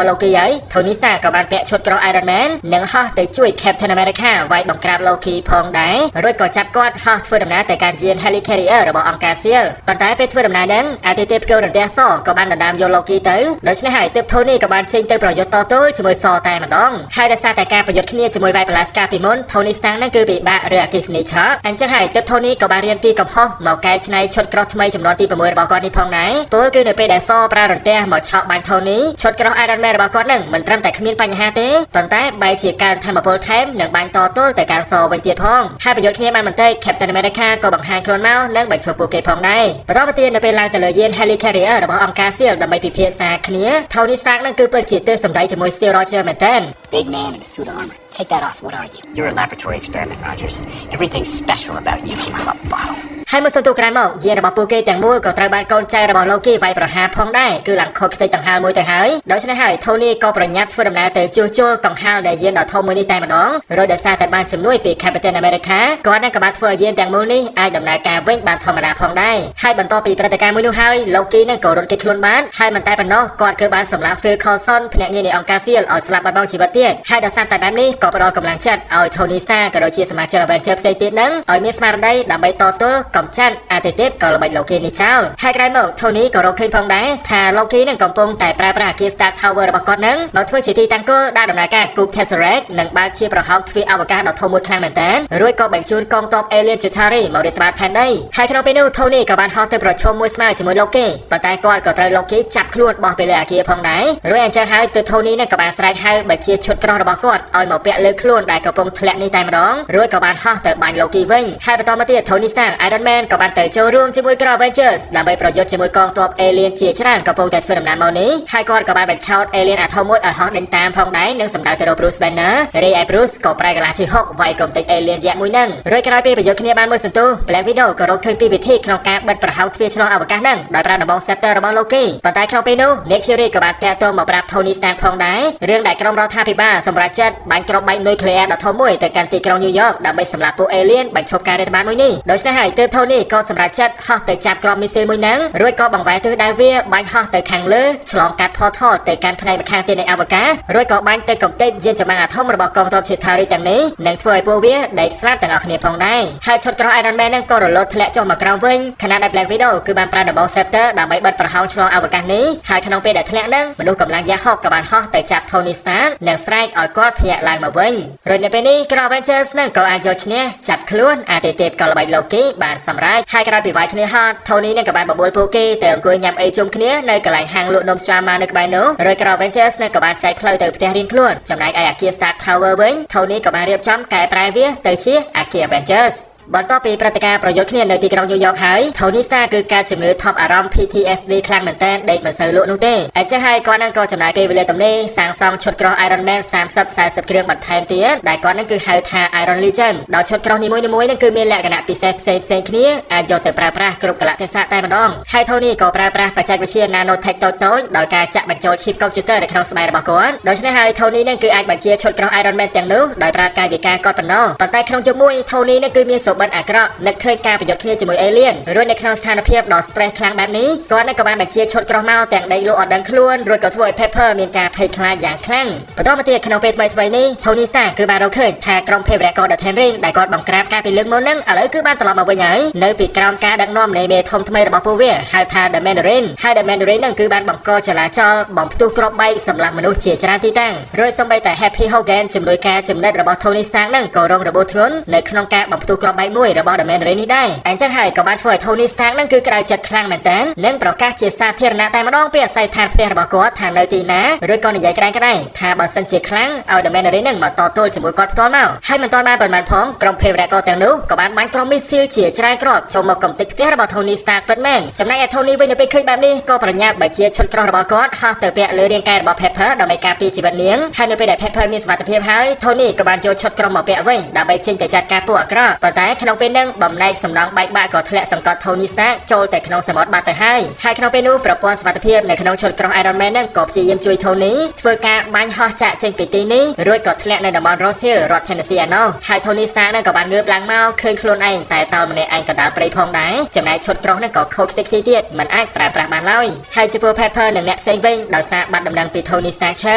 បស់លោកគីហើយ Tony Stark ក៏បានពាក់ឈុតក្រោះ Iron Man និងហោះទៅជួយ Captain America វាយបង្ក្រាប Loki ផងដែររួចក៏ចាប់គាត់ហោះធ្វើដំណើរទៅកាន់យាន Helicarrier របស់អង្គការ SEAL ប៉ុន្តែពេលធ្វើដំណើរហ្នឹងអាទិទេពផ្គររន្ទះ Thor ក៏បានដណ្ដើមយក Loki ទៅដូច្នេះហើយទើប Tony ក៏បានចេញទៅប្រយុទ្ធតទល់ជាមួយ Thor តែម្ដងហើយដោយសារតែការប្រយុទ្ធគ្នាជាមួយវាយ Palaska ពីមុន Tony Stark ហ្នឹងគឺពិបាកឬអគ្គិសនីឆក់អញ្ចឹងហើយទើប Tony ក៏បានរៀនពីកំហុសមកកែច្នៃឈុតក្រោះថ្មីចំនួនទី6របស់គាត់នេះផងដែរពលគឺនៅពេលដែល Thor ប្រើរន្ទះមកឆក់បាញ់ Tony ឈុតក្រោះ Iron Man របស់គាត់ហ្នឹងមិនត្រឹមតែគ្មានបញ្ហាទេប៉ុន្តែបែរជាការធម្មពលថែមនិងបាញ់តទល់ទៅកាន់ Thor វិញទៀតផងហើយប្រយុទ្ធគ្នាបានបន្តិច Captain America ក៏បង្ហាញខ្លួនមកនិងបញ្ឈប់ពួកគេផងដែរបន្តមកទៀតនៅពេលឡើងទៅលើយាន Helicarrier របស់អង្គការ SEAL ដើម្បីពិភាក្សាគ្នា Tony Stark ហ្នឹងគឺពិតជាទើសសម្ដីជាមួយ Steve Rogers មែនទែន Big man in a suit of armor. Take that off. What are you? You're a laboratory experiment, Rogers. Everything special about you came out of a bottle. ហើយមួយសន្ទុះក្រោយមកយានរបស់ពួកគេទាំងមូលក៏ត្រូវបានកូនចៅរបស់ Loki វាយប្រហារផងដែរគឺឡើងខូចខ្ទេចដង្ហើមមួយទៅហើយដូច្នេះហើយ Tony ក៏ប្រញាប់ធ្វើដំណើរទៅជួសជុលកង្ហារដែលយានដ៏ធំមួយនេះតែម្ដងរួចដោយសារតែបានជំនួយពី Captain America គាត់នឹងក៏បានធ្វើឲ្យយានទាំងមូលនេះអាចដំណើរការវិញបានធម្មតាផងដែរហើយបន្ទាប់ពីព្រឹត្តិការណ៍មួយនោះហើយ Loki នឹងក៏រត់គេចខ្លួនបានហើយមិនតែប៉ុណ្ណោះគាត់គឺបានសម្លាប់ Phil Coulson ភ្នាក់ងារនៃអង្គការ SEAL ឲ្យស្លាប់បាត់បង់ជីវិតទៀតហើយដោយសារតែបែបនេះក៏ផ្ដល់កម្លាំងចិត្តឲ្យ Tony Stark ក៏ដូចជាសមាជិក Avengers ផ្សេងទៀតនឹងឲ្យមានស្មារតីដើម្បីតទល់កំចាត់អាទិទេពក៏ល្បិច Loki នេះចោលហើយក្រោយមក Tony ក៏រកឃើញផងដែរថា Loki នឹងកំពុងតែប្រើប្រាស់អគារ Stark Tower របស់គាត់នឹងមកធ្វើជាទីតាំងគោលដាក់ដំណើរការគូប Tesseract និងបើកជាប្រហោងទ្វារអវកាសដ៏ធំមួយខ្លាំងមែនទែនរួចក៏បញ្ជូនកងទ័ព Alien Chitauri មករាតត្បាតផែនដីហើយក្នុងពេលនោះ Tony ក៏បានហោះទៅប្រជុំមួយស្មើជាមួយ Loki ប៉ុន្តែគាត់ក៏ត្រូវ Loki ចាប់ខ្លួនបោះពីលើអគារផងដែររួចអញ្ចឹងហើយទើប Tony នឹងក៏បានស្រែកហៅបញ្ជាឈុតក្រោះរបស់គាត់ឲ្យមកពាក់លើខ្លួនដែលកំពុងធ្លាក់នេះតែម្ដងរួចក៏បានហោះទៅបាញ់ Loki វិញហើយបន្តមកទៀត Tony Stark Iron Man ក៏បានទៅចូលរួមជាមួយក្រុម Avengers ដើម្បីប្រយុទ្ធជាមួយកងទ័ព Alien ជាច្រើនកំពុងតែធ្វើដំណើរមកនេះហើយគាត់ក៏បានបញ្ឆោត Alien អាធំមួយឲ្យហោះដេញតាមផងដែរនិងសម្ដៅទៅរក Bruce Banner រីឯ Bruce ក៏ប្រែកន្លះជាហុកវាយកុំតិច Alien យក្សមួយហ្នឹងរួចក្រោយពីប្រយុទ្ធគ្នាបានមួយសន្ទុះ Black Widow ក៏រកឃើញពីវិធីក្នុងការបិទប្រហោងទ្វារឆ្លងអវកាសហ្នឹងដោយប្រើដំបង Scepter របស់ Loki ប៉ុន្តែក្នុងពេលនោះ Nick Fury ក៏បានតាក់ទងមកប្រាប់ Tony Stark ផងដែររឿងដែលក្រុមរដ្ឋាភិបាលសម្រាប់ចាត់បាញ់គ្រាប់បែកនុយក្លេអ៊ែរដ៏ធំមួយទៅកាន់ទីក្រុង New York ដើម្បីសម្លាប់ពួក Alien បញ្ឈប់ការរាតត្បាតមួយនេះដូច្នេះហើយទើប Tony ក៏សម្រាប់ចាត់ហោះទៅចាប់គ្រាប់មីស៊ីលមួយហ្នឹងរួចក៏បង្វែរទិសដៅវាបាញ់ហោះទៅខាងលើឆ្លងកាត់ portal ទៅកាន់ផ្នែកម្ខាងទៀតនៃអវកាសរួចក៏បាញ់ទៅកំទេចយានចម្បាំងអាថមរបស់កងទ័ព Chitauri ទាំងនេះនិងធ្វើឲ្យពួកវាដេកស្លាប់ទាំងអស់គ្នាផងដែរហើយឈុតក្រោះ Iron Man ហ្នឹងក៏រលត់ធ្លាក់ចុះមកក្រោមវិញខណៈដែល Black Widow គឺបានប្រើដំបង Scepter ដើម្បីបិទប្រហោងឆ្លងអវកាសនេះហើយក្នុងពេលដែលធ្លាក់ហ្នឹងមនុស្សកម្លាំងយ៉ាហុកក៏បានហោះទៅចាប់ Tony Stark និងស្រែកឲ្យគាត់ភ្ញាក់ឡើងមកវិញរួចនៅពេលនេះក្រុម Avengers ហ្នឹងក៏អាចយកឈ្នះចាប់ខ្លួនអាទិទេពក៏ល្បិច Loki បានសម្រេចហើយក្រោយពីវាយគ្នាហត់ Tony នឹងក៏បានបបួលពួកគេទៅអង្គុយញ៉ាំអីជុំគ្នានៅកន្លែងហាងលក់នំស្វាម៉ានៅក្បែរនោះរួចក្រុម Avengers នឹងក៏បានចែកផ្លូវទៅផ្ទះរៀងខ្លួនចំណែកឯអគារ Stark Tower វិញ Tony ក៏បានរៀបចំកែប្រែវាទៅជាអគារ Avengersបន្ទាប់ពីព្រឹត្តិការណ៍ប្រយុទ្ធគ្នានៅទីក្រុង New York ហើយ Tony Stark គឺការជំងឺថប់អារម្មណ៍ PTSD ខ្លាំងមែនទែនដេកមិនសូវលក់នោះទេអញ្ចឹងហើយគាត់នឹងក៏ចំណាយពេលវេលាទំនេរសាងសង់ឈុតក្រោះ Iron Man 30-40 គ្រឿងបន្ថែមទៀតដែលគាត់នឹងគឺហៅថា Iron Legion ដោយឈុតក្រោះនីមួយៗនឹងគឺមានលក្ខណៈពិសេសផ្សេងៗគ្នាអាចយកទៅប្រើប្រាស់គ្រប់កលៈទេសៈតែម្ដងហើយ Tony ក៏ប្រើប្រាស់បច្ចេកវិទ្យា Nanotech តូចៗដោយការចាក់បញ្ចូល chip computer នៅក្នុងស្បែករបស់គាត់ដូច្នេះហើយ Tony នឹងគឺអាចបញ្ជាឈុតក្រោះ Iron Man ទាំងនោះដោយប្រើកាយវិការគាត់ប៉ុណ្ណោះប៉ុន្តែក្នុងយុគមួយ Tony នឹងគឺមានសុបិនអាក្រក់ឃើញការប្រយុទ្ធគ្នាជាមួយ Alien រួចនៅក្នុងស្ថានភាពដ៏ stress ខ្លាំងបែបនេះគាត់នឹងក៏បានបញ្ជាឈុតក្រោះមកទាំងដេកលក់អត់ដឹងខ្លួនរួចក៏ធ្វើឲ្យ Pepper មានការភ័យខ្លាចយ៉ាងខ្លាំងបន្តមកទៀតក្នុងពេលថ្មីៗនេះ Tony Stark គឺបានរកឃើញថាក្រុមភេរវក្រ The Ten Ring ដែលគាត់បង្ក្រាបការពីលើកមុនហ្នឹងឥឡូវគឺបានត្រឡប់មកវិញហើយនៅពីក្រោមការដឹកនាំនៃមេធំថ្មីរបស់ពួកវាហៅថា The Mandarin ហើយ The Mandarin ហ្នឹងគឺបានបង្កចលាចលបំផ្ទុះគ្រាប់បែកសម្រាប់មនុស្សជាច្រើនទីតាំងរួចសូម្បីតែ Happy Hogan ជំនួយការចំណិតរបស់ Tony Stark ហ្នឹងក៏រងរបួសធ្ងន់នៅក្នុងការបំផ្ទុះគ្រាប់បែកមួយរបស់ The Mandarin នេះដែរអញ្ចឹងហើយក៏បានធ្វើឲ្យ Tony Stark នឹងគឺក្តៅចិត្តខ្លាំងមែនទែននិងប្រកាសជាសាធារណៈតែម្ដងពីអាស័យដ្ឋានផ្ទះរបស់គាត់ថានៅទីណាឬក៏និយាយក្តែងថាបើសិនជាខ្លាំងឲ្យ The Mandarin នឹងមកតទល់ជាមួយគាត់ផ្ទាល់មកហើយមិនទាន់បានប៉ុន្មានផងក្រុមភេរវក្រទាំងនោះក៏បានបាញ់ក្រុមមីស៊ីលជាច្រើនគ្រាប់ចូលមកកំទេចផ្ទះរបស់ Tony Stark ពិតមែនចំណែកឯ Tony វិញនៅពេលឃើញបែបនេះក៏ប្រញាប់បញ្ជាឈុតក្រោះរបស់គាត់ហោះទៅពាក់លើរាងកាយរបស់ Pepper ដើម្បីការពារជីវិតនាងហើយនៅពេលដែល Pepper មានសុវត្ថិភាពហើយ Tony ក៏បានយកឈុតក្រោះមកពាក់វិញដើម្បីចេញទៅចាត់ការពួកអាក្រក់ប៉ុន្តែ ក្នុងពេលនឹងបំណែកសំណងបែកបាក់ក៏ធ្លាក់សង្កត់ Tony Stark ចូលទៅក្នុងសមុទ្របាត់ទៅហើយក្នុងពេលនោះប្រព័ន្ធសុវត្ថិភាពនៅក្នុងឈុតក្រោះ Iron Man នឹងក៏ព្យាយាមជួយ Tony ធ្វើការបាញ់ហោះចាក់ចេញពីទីនេះរួចក៏ធ្លាក់នៅតំបន់ Rose Hill រដ្ឋ Tennessee ឯណោះហើយ Tony Stark នឹងក៏បានងើបឡើងមកឃើញខ្លួនឯងតែតល់ម្នាក់ឯងកណ្ដាលព្រៃផងដែរចំណែកឈុតក្រោះនឹងក៏ខូចខ្ទេចខ្ទីទៀតមិនអាចប្រើប្រាស់បានឡើយហើយចំពោះ Pepper និងអ្នកផ្សេងវិញដោយសារបាត់ដំណឹងពី Tony Stark ឈឹ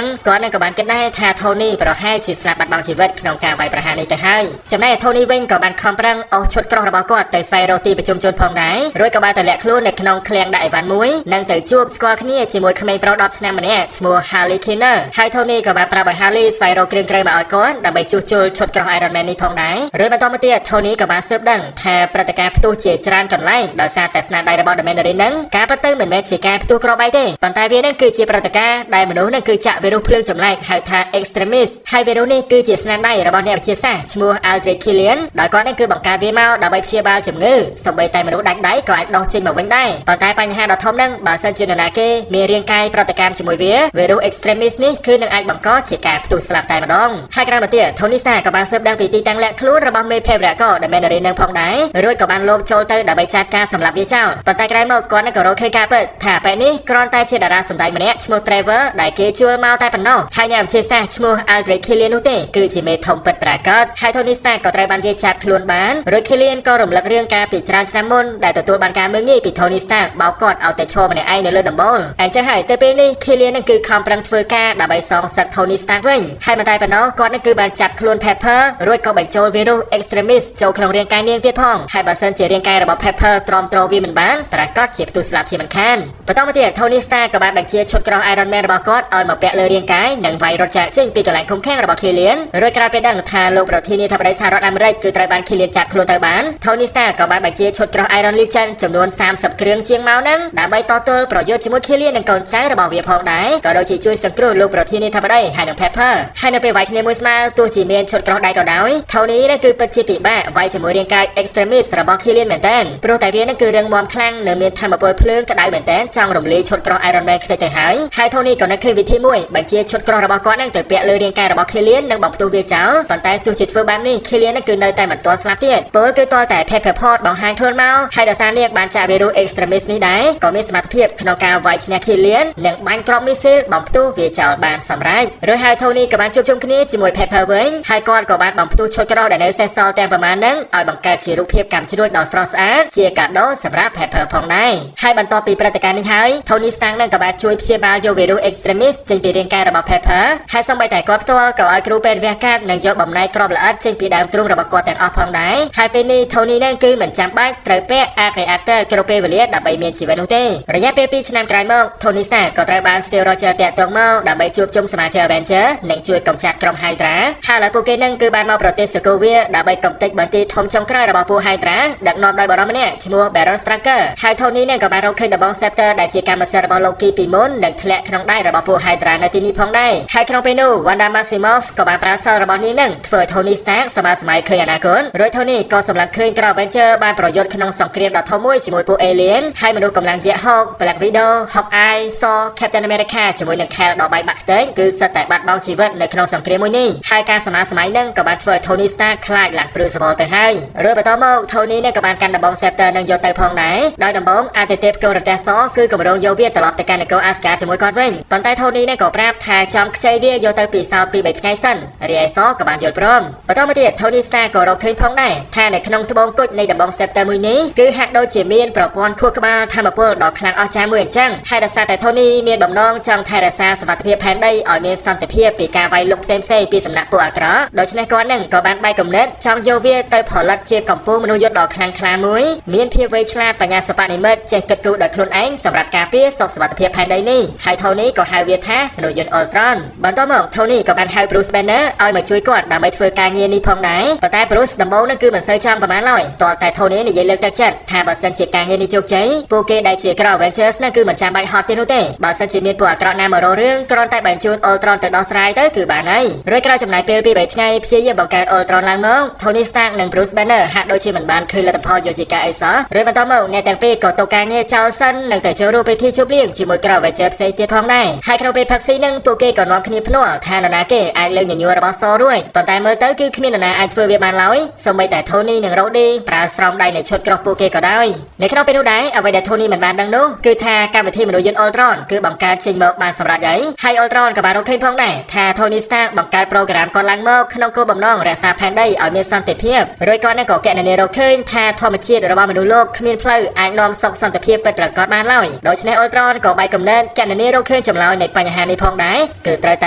ងគាត់នឹងក៏បានគិតដែរថា Tony ប្រហែលជាស្លាប់បាត់បង់ជីវិតក្នុងការវាយប្រហារនេះទៅហើយចំណែក Tony វិញក៏បានខំប្រឹងអស់ឈុតក្រោះរបស់គាត់ទៅស្វែងរកទីប្រជុំជនផងដែររួចក៏បានទៅលាក់ខ្លួននៅក្នុងឃ្លាំងដាក់អីវ៉ាន់មួយនិងទៅជួបស្គាល់គ្នាជាមួយក្មេងប្រុស10ឆ្នាំម្នាក់ឈ្មោះ Harley Kinner ហើយ Tony ក៏បានប្រាប់ឲ្យ Harley ស្វែងរកគ្រឿងក្រៅមកឲ្យគាត់ដើម្បីជួសជុលឈុតក្រោះ Iron Man នេះផងដែររួចបន្តមកទៀត Tony ក៏បានស៊ើបដឹងថាព្រឹត្តិការណ៍ផ្ទុះជាច្រើនកន្លែងដោយសារតែស្នាដៃរបស់ The Mandarin នឹងការពិតទៅមិនមែនជាការផ្ទុះគ្រាប់បែកទេប៉ុន្តែវានឹងគឺជាព្រឹត្តិការណ៍ដែលមនុស្សនឹងគឺចាក់វីរុសភ្លើងចម្លែកហៅថា Extremis ហើយវីរុសនេះគឺជាស្នាដៃរបស់អ្នកវិទ្យាសាស្ត្រឈ្មោះ Aldrich Killian ដោយគាត់នឹងគឺបង្កើតវាមកដើម្បីព្យាបាលជំងឺសូម្បីតែមនុស្សដាច់ដៃក៏អាចដោះចេញមកវិញដែរប៉ុន្តែបញ្ហាដ៏ធំនឹងបើសិនជានរណាគេមានរាងកាយប្រតិកម្មជាមួយវាវីរុស Extremis នេះគឺនឹងអាចបង្កជាការផ្ទុះស្លាប់តែម្ដងហើយក្រោយមកទៀត Tony Stark ក៏បានស៊ើបដឹងពីទីតាំងលាក់ខ្លួនរបស់មេភេរវក្រ The Mandarin នឹងផងដែររួចក៏បានលោបចូលទៅដើម្បីចាត់ការសម្លាប់វាចោលប៉ុន្តែក្រោយមកគាត់នឹងក៏រកឃើញការពិតថាពេលនេះគ្រាន់តែជាតារាសម្ដែងម្នាក់ឈ្មោះ Trevor ដែលគេជួលមកតែប៉ុណ្ណោះហើយអ្នកវិទ្យាសាស្ត្រឈ្មោះ Aldrich Killian នោះទេគឺជាមេធំពិតប្រាកដហើយ Tony Stark ក៏ត្រូវបានវាចាប់ខ្លួនបានរួច Killian ក៏រំលឹករឿងការពីច្រើនឆ្នាំមុនដែលទទួលបានការមើលងាយពី Tony Stark បោកគាត់ឲ្យតែឈរម្នាក់ឯងនៅលើដំបូលអញ្ចឹងហើយទៅពេលនេះ Killian នឹងគឺខំប្រឹងធ្វើការដើម្បីសងសឹក Tony Stark វិញហើយមិនតែប៉ុណ្ណោះគាត់នឹងគឺបានចាប់ខ្លួន Pepper រួចក៏បញ្ចូលវីរុស Extremis ចូលក្នុងរាងកាយនាងទៀតផងហើយបើសិនជារាងកាយរបស់ Pepper ទ្រាំទ្រវាមិនបានប្រកាសជាផ្ទុះស្លាប់ជាមិនខានបន្តមកទៀត Tony Stark ក៏បានបញ្ជាឈុតក្រោះ Iron Man របស់គាត់ឲ្យមកពាក់លើរាងកាយនិងវាយរត់ចាក់ចេញពីកន្លែងឃុំឃាំងរបស់ Killian រួចក្រោយពេលដឹងថាលោកប្រធានាធិបតីសហរដ្ឋអាមេរិកគឺត្រូវបាន Killian ចាប់ខ្លួនទៅបាន Tony Stark ក៏បានបញ្ជាឈុតក្រោះ Iron Legion ចំនួន30គ្រឿងជាងមកនឹងដើម្បីតទល់ប្រយុទ្ធជាមួយ Killian និងកូនចៅរបស់វាផងដែរក៏ដូចជាជួយសង្គ្រោះលោកប្រធានាធិបតីហើយនិង Pepper ហើយនៅពេលវាយគ្នាមួយស្មើទោះជាមានឈុតក្រោះដៃក៏ដោយ Tony នឹងគឺពិតជាពិបាកវាយជាមួយរាងកាយ Extremis របស់ Killian មែនតើព្រោះតែវានឹងគឺរឹងមាំខ្លាំងនិងមានថាមពលភ្លើងក្តៅមែនតើចង់រំលាយឈុតក្រោះ Iron Man ខ្ទេចទៅហើយTony ក៏នឹកឃើញវិធីមួយបញ្ជាឈុតក្រោះរបស់គាត់នឹងទៅពាក់លើរាងកាយរបស់ Killian និងបំផ្ទុះវាចោលប៉ុន្តែទោះជាធ្វើបែបនេះ Killian នឹងគឺនៅតែមិនទាន់ស្លាប់ទៀតពលគឺទាល់តែ Pepper Pot បង្ហាញខ្លួនមកហើយដោយសារនាងបានចាក់វីរុស Extremis នេះដែរក៏មានសមត្ថភាពក្នុងការវាយឈ្នះ Killian និងបាញ់គ្រាប់មីស៊ីលបំផ្ទុះវាចោលបានសម្រេចរួចហើយ Tony ក៏បានជួបជុំគ្នាជាមួយ Pepper វិញហើយគាត់ក៏បានបំផ្ទុះឈុតក្រោះដែលនៅសេសសល់ទាំងប្រមាណនឹងឲ្យបង្កើតជារូបភាពកម្មជ្រួចដ៏ស្រស់ស្អាតជាកាដូសម្រាប់ Pepper ផងដែរហើយបន្ទាប់ពីព្រឹត្តិការណ៍នេះហើយ Tony Stark នឹងក៏បានជួយព្យាបាលយកវីរុស Extremis ចេញពីរាងកាយរបស់ Pepper ហើយសូម្បីតែគាត់ផ្ទាល់ក៏ឲ្យគ្រូពេទ្យវះកាត់និងយកបំណែកគ្រាប់ល្អិតចេញពីដើមទ្រូងរបស់គាត់ទាំងអស់ផងដែរហើយពេលនេះ Tony នឹងគឺមិនចាំបាច់ត្រូវពាក់អាក្រេអាក់ទ័រគ្រប់ពេលវេលាដើម្បីមានជីវិតនោះទេរយៈពេល2ឆ្នាំក្រោយមក Tony Stark ក៏ត្រូវបាន Steve Rogers តាក់ទងមកដើម្បីជួបជុំសមាជិក Avengers និងជួយកម្ចាត់ក្រុម Hydra ហើយឥឡូវពួកគេនឹងគឺបានមកប្រទេស Sokovia ដើម្បីកំទេចបន្ទាយធំចុងក្រោយរបស់ពួក Hydra ដឹកនាំដោយបរិម្នាក់ឈ្មោះ Baron Strucker ហើយ Tony នឹងក៏បានរកឃើញដំបង Scepter ដែលជាកម្មសិទ្ធិរបស់ Loki ពីមុននិងធ្លាក់ក្នុងដៃរបស់ពួក Hydra នៅទីនេះផងដែរហើយក្នុងពេលនោះ Wanda Maximoff ក៏បានប្រើសិលរបស់នាងនឹងធ្វើឲ្យ Tony Stark សម័យឃើញអនាគតរួច Tony ក៏សម្លឹងឃើញក្រៅ Avenger បានប្រយុទ្ធក្នុងសង្គ្រាមដ៏ធំមួយជាមួយពួក Alien ហើយមនុស្សកម្លាំងយក្ស Hulk, Black Widow, Hawkeye, Thor, Captain America ជាមួយនឹង Khal ដ៏បែកបាក់ខ្ទេចគឺសិតតែបាត់បង់ជីវិតនៅក្នុងសង្គ្រាមមួយនេះហើយការសម័យនឹងក៏បានធ្វើឲ្យ Tony Stark ខ្លាចឡើងព្រឺសបល់ទៅហើយរួចបន្តមក Tony នឹងក៏បានកាន់ដំបង Scepter នឹងយកទៅផងដែរដោយដំបងអាទិទេពកូរ៉ាតេស Thor គឺកម្រងយកវាត្រឡប់ទៅកាន់នគរ Asgard ជាមួយគាត់វិញប៉ុន្តែ Tony នឹងក៏ប្រាប់ថាចង់ខ្ចីវាយកទៅពិសោធន៍ពី3ថ្ងៃសិនរីឯ Thor ក៏បានយល់ព្រមបន្តមកទៀត Tony Stark ក៏រកឃើញផងដែរថានៅក្នុងត្បូងគុជនៃដំបង Scepter មួយនេះគឺហាក់ដូចជាមានប្រព័ន្ធខួរក្បាលធម្មពលដ៏ខ្លាំងអស្ចារ្យមួយអញ្ចឹងហើយដោយសារតែ Tony មានបំណងចង់ថែរក្សាសុវត្ថិភាពផែនដីឲ្យមានសន្តិភាពពីការវាយលុកផ្សេងៗពីសំណាក់ពួកអាក្រក់ដូច្នេះគាត់នឹងក៏បានបែកគំនិតចង់យកវាទៅផលិតជាកំពូលមនុស្សយុទ្ធដ៏ខ្លាំងក្លាមួយមានភាពវៃឆ្លាតបញ្ញាសិប្បនិម្មិតចេះគិតគូរដោយខ្លួនឯងសម្រាប់ការពារសុខសុវត្ថិភាពផែនដីនេះហើយ Tony ក៏ហៅវាថាមនុស្សយន្ត Ultron បន្ទាប់មក Tony ក៏បានហៅ Bruce Banner ឲ្យមកជួយគាត់ដើម្បីធ្វើការងារនេះផងដែរប៉ុន្តែ Bruce ដំបូងនឹងគឺមិនសូវចាំប្រហែលឡើយទាល់តែ Tony និយាយលើកទឹកចិត្តថាបើសិនជាការងារនេះជោគជ័យពួកគេដែលជាក្រុម Avengers នឹងគឺមិនចាំបាច់ហត់ទេនោះទេបើសិនជាមានពួកអាក្រក់ណាមករករឿងគ្រាន់តែបញ្ជូន Ultron ទៅដោះស្រាយទៅគឺបានហើយរួចក្រោយចំណាយពេល 2-3 ថ្ងៃព្យាយាមបង្កើត Ultron ឡើងមក Tony Stark និង Bruce Banner ហាក់ដូចជាមិនបានឃើញលទ្ធផលយោជិកាអីសោះរួចបន្តមកអ្នកទាំងពីរក៏ទៅការងារចោលសិននិងទៅចូលរួមពិធីជប់លៀងជាមួយក្រុម Avengers ផ្សេងទៀតផងដែរហើយក្នុងពេលផឹកស៊ីនឹងពួកគេក៏នាំគ្នាភ្នាល់ថានរណាគេអាចលើកញញួររបស់សរួចប៉ុន្តែមើលទៅគឺគ្មាននរណាអាចធ្វើវាបានឡើយសូម្បី បីតែ Tony និង Rody ប្រើស្រោមដៃនៃឈុតក្រោះពួកគេក៏ដោយនៅក្នុងពេលនោះដែរអ្វីដែល Tony មិនបានដឹងនោះគឺថាកម្មវិធីមនុស្សយន្ត Ultron គឺបង្កើតចេញមកបានសម្រាប់ហើយ Ultron ក៏បានរកឃើញផងដែរថា Tony Stark បង្កើតប្រូក្រាមគាត់ឡើងមកក្នុងគោលបំណងរក្សាផែនដីឲ្យមានសន្តិភាពរួចគាត់នឹងក៏កណនារកឃើញថាធម្មជាតិរបស់មនុស្សលោកគ្មានផ្លូវអាចនាំសុខសន្តិភាពពិតប្រាកដបានឡើយដូច្នេះ Ultron ក៏បែកកំណត់កណនារកឃើញចម្លើយនៃបញ្ហានេះផងដែរគឺត្រូវត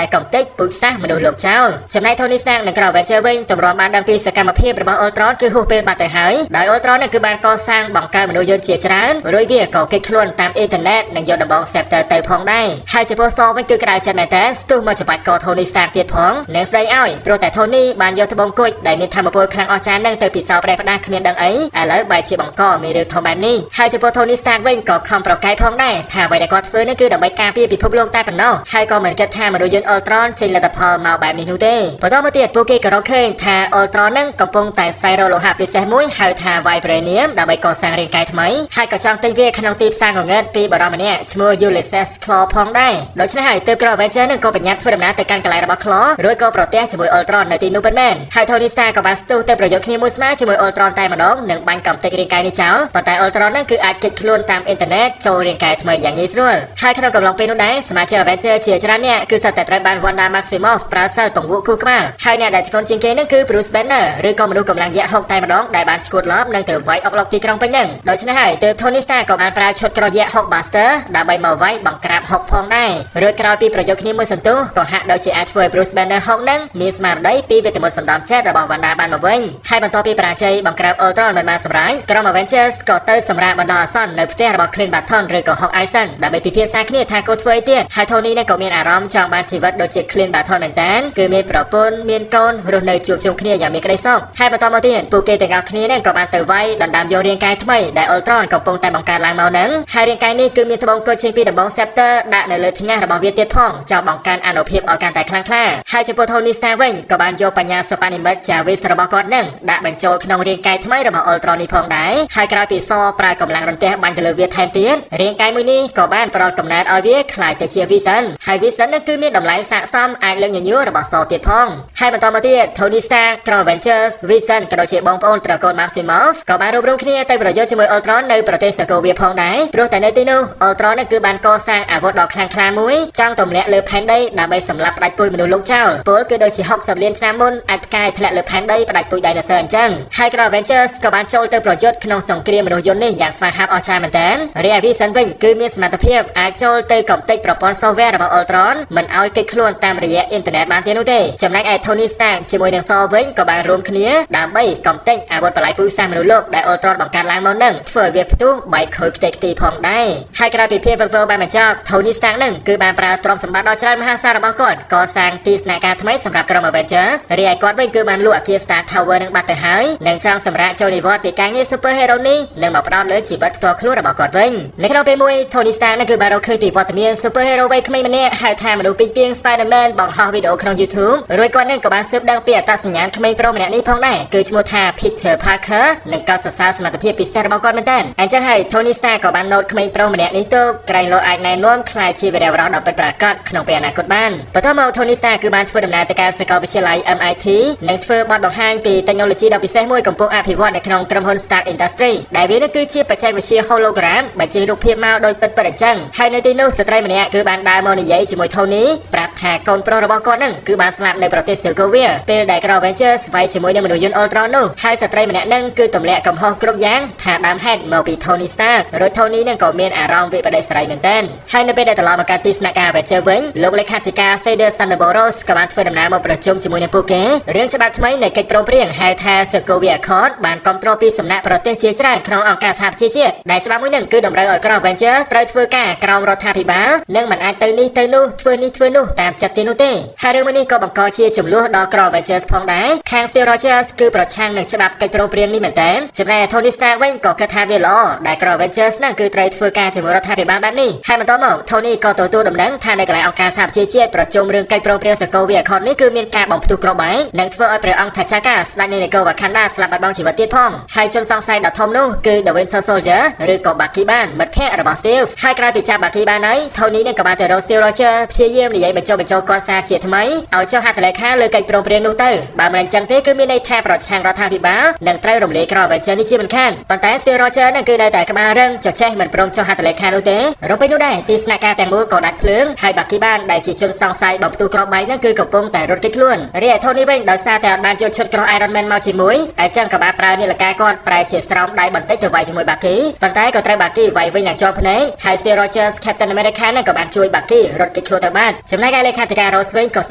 ែកំទេចពូជសាសន៍មនុស្សលោកចោលចំណែក Tony Stark និងក្រុម Avenger វិញទម្រាំបានដឹងពីសកម្មភាពរបស់ Ultron គឺហួសពេលបាត់ទៅហើយដោយ Ultron គឺបានកសាងបង្កើតមនុស្សយន្តជាច្រើនរួចវាក៏គេចខ្លួនតាមអ៊ីនធឺណិតនិងយកដំបង Scepter ទៅផងដែរហើយចំពោះ Thor វិញគឺក្តៅចិត្តមែនតើស្ទុះមកច្បាច់ក Tony Stark ទៀតផងនិងស្ដីឲ្យព្រោះតែ Tony បានយកត្បូងគុជដែលមានថាមពលខ្លាំងអស្ចារ្យនឹងទៅពិសោធន៍ប្រេះផ្ដាស់គ្មានដឹងអីឥឡូវបែរជាបង្កមានរឿងធំបែបនេះហើយចំពោះ Tony Stark វិញក៏ខំប្រកែកផងដែរថាអ្វីដែលគាត់ធ្វើនេះគឺដើម្បីការពារពិភពលោកតែប៉ុណ្ណោះហើយក៏មិនគិតថាមនុស្សយន្ត Ultron ចេញលទ្ធផលមកបែបនេះនោះទេបន្តមកទៀតពួកគេក៏រកឃើញថា Ultron នឹងកំពុងតែស្វែងរកលោហៈពិសេសមួយហៅថា Vibranium ដើម្បីកសាងរាងកាយថ្មីហើយក៏ចង់ទិញវាក្នុងទីផ្សារងងឹតពីបរិមម្នាក់ឈ្មោះ Ulysses Claw ផងដែរដូច្នេះហើយទើបក្រុម Avenger នឹងក៏បញ្ញាធ្វើដំណើរទៅកាន់កន្លែងរបស់ Claw រួចក៏ប្រទះជាមួយ Ultron នៅទីនោះពិតមែនហើយ Tony Stark ក៏បានស្ទុះទៅប្រយុទ្ធគ្នាមួយស្មើជាមួយ Ultron តែម្ដងនិងបាញ់កំទេចរាងកាយនេះចោលប៉ុន្តែ Ultron នឹងគឺអាចគេចខ្លួនតាមអ៊ីនធឺណិតចូលរាងកាយថ្មីយ៉ាងងាយស្រួលហើយក្នុងកំឡុងពេលនោះដែរសមាជិក Avenger ជាច្រើនអ្នកគឺសុទ្ធតែត្រូវបាន Wanda Maximoff ប្រើសិលទង្វក់ខួរក្បាលហើយអ្នកដែលធ្ងន់ជាងគេនឹងគឺ Bruce Banner ឬក៏មនុស្សកម្លាំងយក្សហុកតែម្ដងដែលបានឈួតលបនឹងទៅវាយអុកឡុកទីក្រុងពេញនឹងដូច្នេះហើយទើប Tony Stark ក៏បានប្រើឈុតក្រយយក្សហុក Buster ដើម្បីមកវាយបង្ក្រាបហុកផងដែររួចក្រោយពីប្រយុទ្ធគ្នាមួយសន្ទុះក៏ហាក់ដូចជាអាចធ្វើឲ្យ Bruce Banner ហុកនឹងមានស្មារតីពីវិទ្យាមន្តសណ្ដំចិត្តរបស់ Wanda បានមកវិញហើយបន្ទាប់ពីបរាជ័យបង្ក្រាប Ultron មិនបានសម្រេចក្រុម Avengers ក៏ទៅសម្រាប់បណ្ដោះអាសន្ននៅផ្ទះរបស់ Clint Barton ឬក៏ Hawk Eisen ដើម្បីពិភាក្សាគ្នាថាគួរធ្វើអីទៀតហើយ Tony នឹងក៏មានអារម្មណ៍ចង់បានជីវិតដូចជា Clint Barton មែនតើគឺមានប្រពន្ធមានកូនរស់នៅជួបជុំគ្នាយ៉ាងមានក្តីសុខហើយបន្តមកទៀតពួកគេទាំងអស់គ្នានឹងក៏បានទៅវាយដណ្ដើមយករាងកាយថ្មីដែល Ultron កំពុងតែបង្កើតឡើងមកនឹងហើយរាងកាយនេះគឺមានត្បូងគុជចេញពីដំបង Scepter ដាក់នៅលើថ្ងាសរបស់វាទៀតផងចង់បង្កើនអានុភាពឲ្យកាន់តែខ្លាំងក្លាហើយចំពោះ Tony Stark វិញក៏បានយកបញ្ញាសិប្បនិម្មិត Jarvis របស់គាត់នឹងដាក់បញ្ចូលក្នុងរាងកាយថ្មីរបស់ Ultron នេះផងដែរហើយក្រោយពី Thor ប្រើកម្លាំងរន្ទះបាញ់ទៅលើវាថែមទៀតរាងកាយមួយនេះក៏បានប្រត់កំណើតឲ្យវាក្លាយទៅជា Vision ហើយ Vision នឹងគឺមានតម្លៃស័ក្តិសមអាចលើកញញួររបស់ Thor ទៀតផងហើយបន្តមកទៀត Tony Stark ក្រុម Avengers Vision ក៏ដូចជាបងប្អូនត្រកូល Maximoff ក៏បានរួបរวมគ្នាទៅប្រយុទ្ធជាមួយ Ultron នៅប្រទេស Sokovia ផងដែរព្រោះតែនៅទីនោះ Ultron នឹងគឺបានកសាងអាវុធដ៏ខ្លាំងក្លាមួយចង់ទម្លាក់លើផែនដីដើម្បីសម្លាប់ផ្ដាច់ពុយមនុស្សលោកចោលពលគឺដូចជា60លានឆ្នាំមុនអាចផ្កាយធ្លាក់លើផែនដីផ្ដាច់ពុយ Dinosaur អញ្ចឹងហើយក្រុម Avengers ក៏បានចូលទៅប្រយុទ្ធក្នុងសង្គ្រាមមនុស្សយន្តនេះយ៉ាងស្វាហាប់អស្ចារ្យមែនទែនរីឯ Vision វិញគឺមានសមត្ថភាពអាចចូលទៅកំទេចប្រព័ន្ធ software របស់ Ultron មិនឲ្យគេចខ្លួនតាមរយៈអ៊ីនធឺណិតបានទេនោះទេចំណែកឯ Tony Stark ជាមួយនឹង Thor វិញក៏បានរួមគ្នាដើម្បីកំទេចអាវុធបល្ល័យពូជសាសន៍មនុស្សលោកដែល Ultron បង្កើតឡើងមកនឹងធ្វើឲ្យវាផ្ទុះបែកខូចខ្ទេចខ្ទីផងដែរហើយក្រោយពីភាពវឹកវរបានបញ្ចប់ Tony Stark នឹងគឺបានប្រើទ្រព្យសម្បត្តិដ៏ច្រើនមហាសាលរបស់គាត់កសាងទីស្នាក់ការថ្មីសម្រាប់ក្រុម Avengers រីឯគាត់វិញគឺបានលក់អគារ Stark Tower នឹងបាត់ទៅហើយនិងចង់សម្រាប់ចូលនិវត្តន៍ពីការងារ Superhero នេះនិងមកផ្ដោតលើជីវិតផ្ទាល់ខ្លួនរបស់គាត់វិញនៅក្នុងពេលមួយ Tony Stark នឹងគឺបានរកឃើញពីវត្តមាន Superhero វ័យក្មេងម្នាក់ហៅថាមនុស្សពីងពីង Spider-Man បង្ហោះវីដេអូក្នុង YouTube រួចគាត់នឹងក៏បានស៊ើបដឹងពីអត្តសញ្ញាណក្មេងប្រុសម្នាក់នេះផងដែរគឺឈ្មោះថា Peter Parker និងកោតសរសើរសមត្ថភាពពិសេសរបស់គាត់មែនតើអញ្ចឹងហើយ Tony Stark ក៏បានណូតក្មេងប្រុសម្នាក់នេះទៅក្រែងលោកអាចណែនាំខ្លាយជាវីរៈបុរសដ៏ពិតប្រាកដក្នុងពេលអនាគតបានបន្ទាប់មក Tony Stark គឺបានធ្វើដំណើរទៅកាន់សាកលវិទ្យាល័យ MIT និងធ្វើបទបង្ហាញពី technology ដ៏ពិសេសមួយកំពុងអភិវឌ្ឍនៅក្នុងក្រុមហ៊ុន Stark Industry ដែលវានេះគឺជាបច្ចេកវិទ្យា hologram បញ្ចេញរូបភាពមកដោយពិតអញ្ចឹងហើយនៅទីនោះស្ត្រីម្នាក់គឺបានដើរមកនិយាយជាមួយ Tony ប្រាប់ថាកូនប្រុសរបស់គាត់នឹងគឺបានស្លាប់នៅប្រទេស Sokovia ពេលដែលក្រុម Avengers ស្វែងជាមួយនឹងមនុស្សយន្ត Ultron នោះហើយស្ត្រីម្នាក់នឹងគឺទម្លាក់កំហុសគ្រប់យ៉ាងថាដើមហេតុមកពី Tony Stark រួច Tony នឹងក៏មានអារម្មណ៍វិបដិសារីមែនទែនហើយនៅពេលដែលត្រឡប់មកកាន់ទីស្នាក់ការ Avengers វិញលោកលេខាធិការ Feder Sandaboros ក៏បានធ្វើដំណើរមកប្រជុំជាមួយនឹងពួកគេរឿងច្បាប់ថ្មីនៃកិច្ចព្រមព្រៀងហៅថា Sokovia Accord បានគ្រប់គ្រងពីសំណាក់ប្រទេសជាច្រើនក្នុងអង្គការសហប្រជាជាតិដែលច្បាប់មួយនឹងគឺតម្រូវឲ្យក្រុម Avengers ត្រូវធ្វើការក្រោមរដ្ឋាភិបាលនិងមិនអាចទៅនេះទៅនោះធ្វើនេះធ្វើនោះតាមចិត្តទេនោះទេហើយរឿងមួយនេះក៏បង្កជាចំនួនដល់ក្រុម Avengers ផងដែរខាង Steve Rogers គឺប្រឆាំងនឹងច្បាប់កិច្ចព្រមព្រៀងនេះមែនទែនចំណែក Tony Stark វិញក៏គិតថាវាល្អដែលក្រុម Avengers នឹងគឺត្រូវធ្វើការជាមួយរដ្ឋាភិបាលបែបនេះហើយបន្តមក Tony ក៏ទទួលដំណឹងថានៅកន្លែងអង្គការសហប្រជាជាតិប្រជុំរឿងកិច្ចព្រមព្រៀង Sokovia Accord នេះគឺមានការបំផ្ទុះក្របបែកនិងធ្វើឲ្យព្រះអង្គ T'Chaka ស្ដេចនៃនគរ Wakanda ស្លាប់បាត់បង់ជីវិតទៀតផងហើយជនសង្ស័យដ៏ធំនោះគឺ The Winter Soldier ឬក៏ Bucky បានមិត្តភក្តិរបស់ Steve ហើយក្រោយពីចាប់ Bucky បានហើយ Tony នឹងក៏បានទៅរក Steve Rogers ព្យាយាមនិយាយបញ្ចុះគាត់សារជាថ្មីឲ្យចុះហត្ថលេខាលើកិច្ចព្រមព្រៀងនោះទៅបើមិនអញ្ចឹងទេគឺមានន័យថាប្រឆ ឆាំងរដ្ឋាភិបាលនិងត្រូវរំលាយក្រម Avenger នេះជាមិនខានប៉ុន្តែ Steve Rogers នឹងគឺនៅតែក្បាលរឹងចុះចេះមិនព្រមចុះហត្ថលេខានោះទេរំពេញនោះដែរទីស្នាក់ការទាំងមូលក៏ដាច់ភ្លើងហើយបាគីបានដែលជាជនសង្ស័យបំផ្ទុះក្របែកនឹងគឺកំពុងតែរត់គេចខ្លួនរីឯ Tony វិញដោយសារតែអត់បានយកឈុតក្រោះ Iron Man មកជាមួយហើយចឹងក៏បានប្រើនាឡិកាគាត់ប្រែជាស្រោមដៃបន្តិចទៅវាយជាមួយបាគីប៉ុន្តែក៏ត្រូវបាគីវាយវិញយ៉ាងជាប់ភ្នែកហើយ Steve Rogers Captain America នឹងក៏បានជួយបាគីរត់គេចខ្លួនទៅបានចំណែកឯលេខាធិការ Rose វិញក៏ស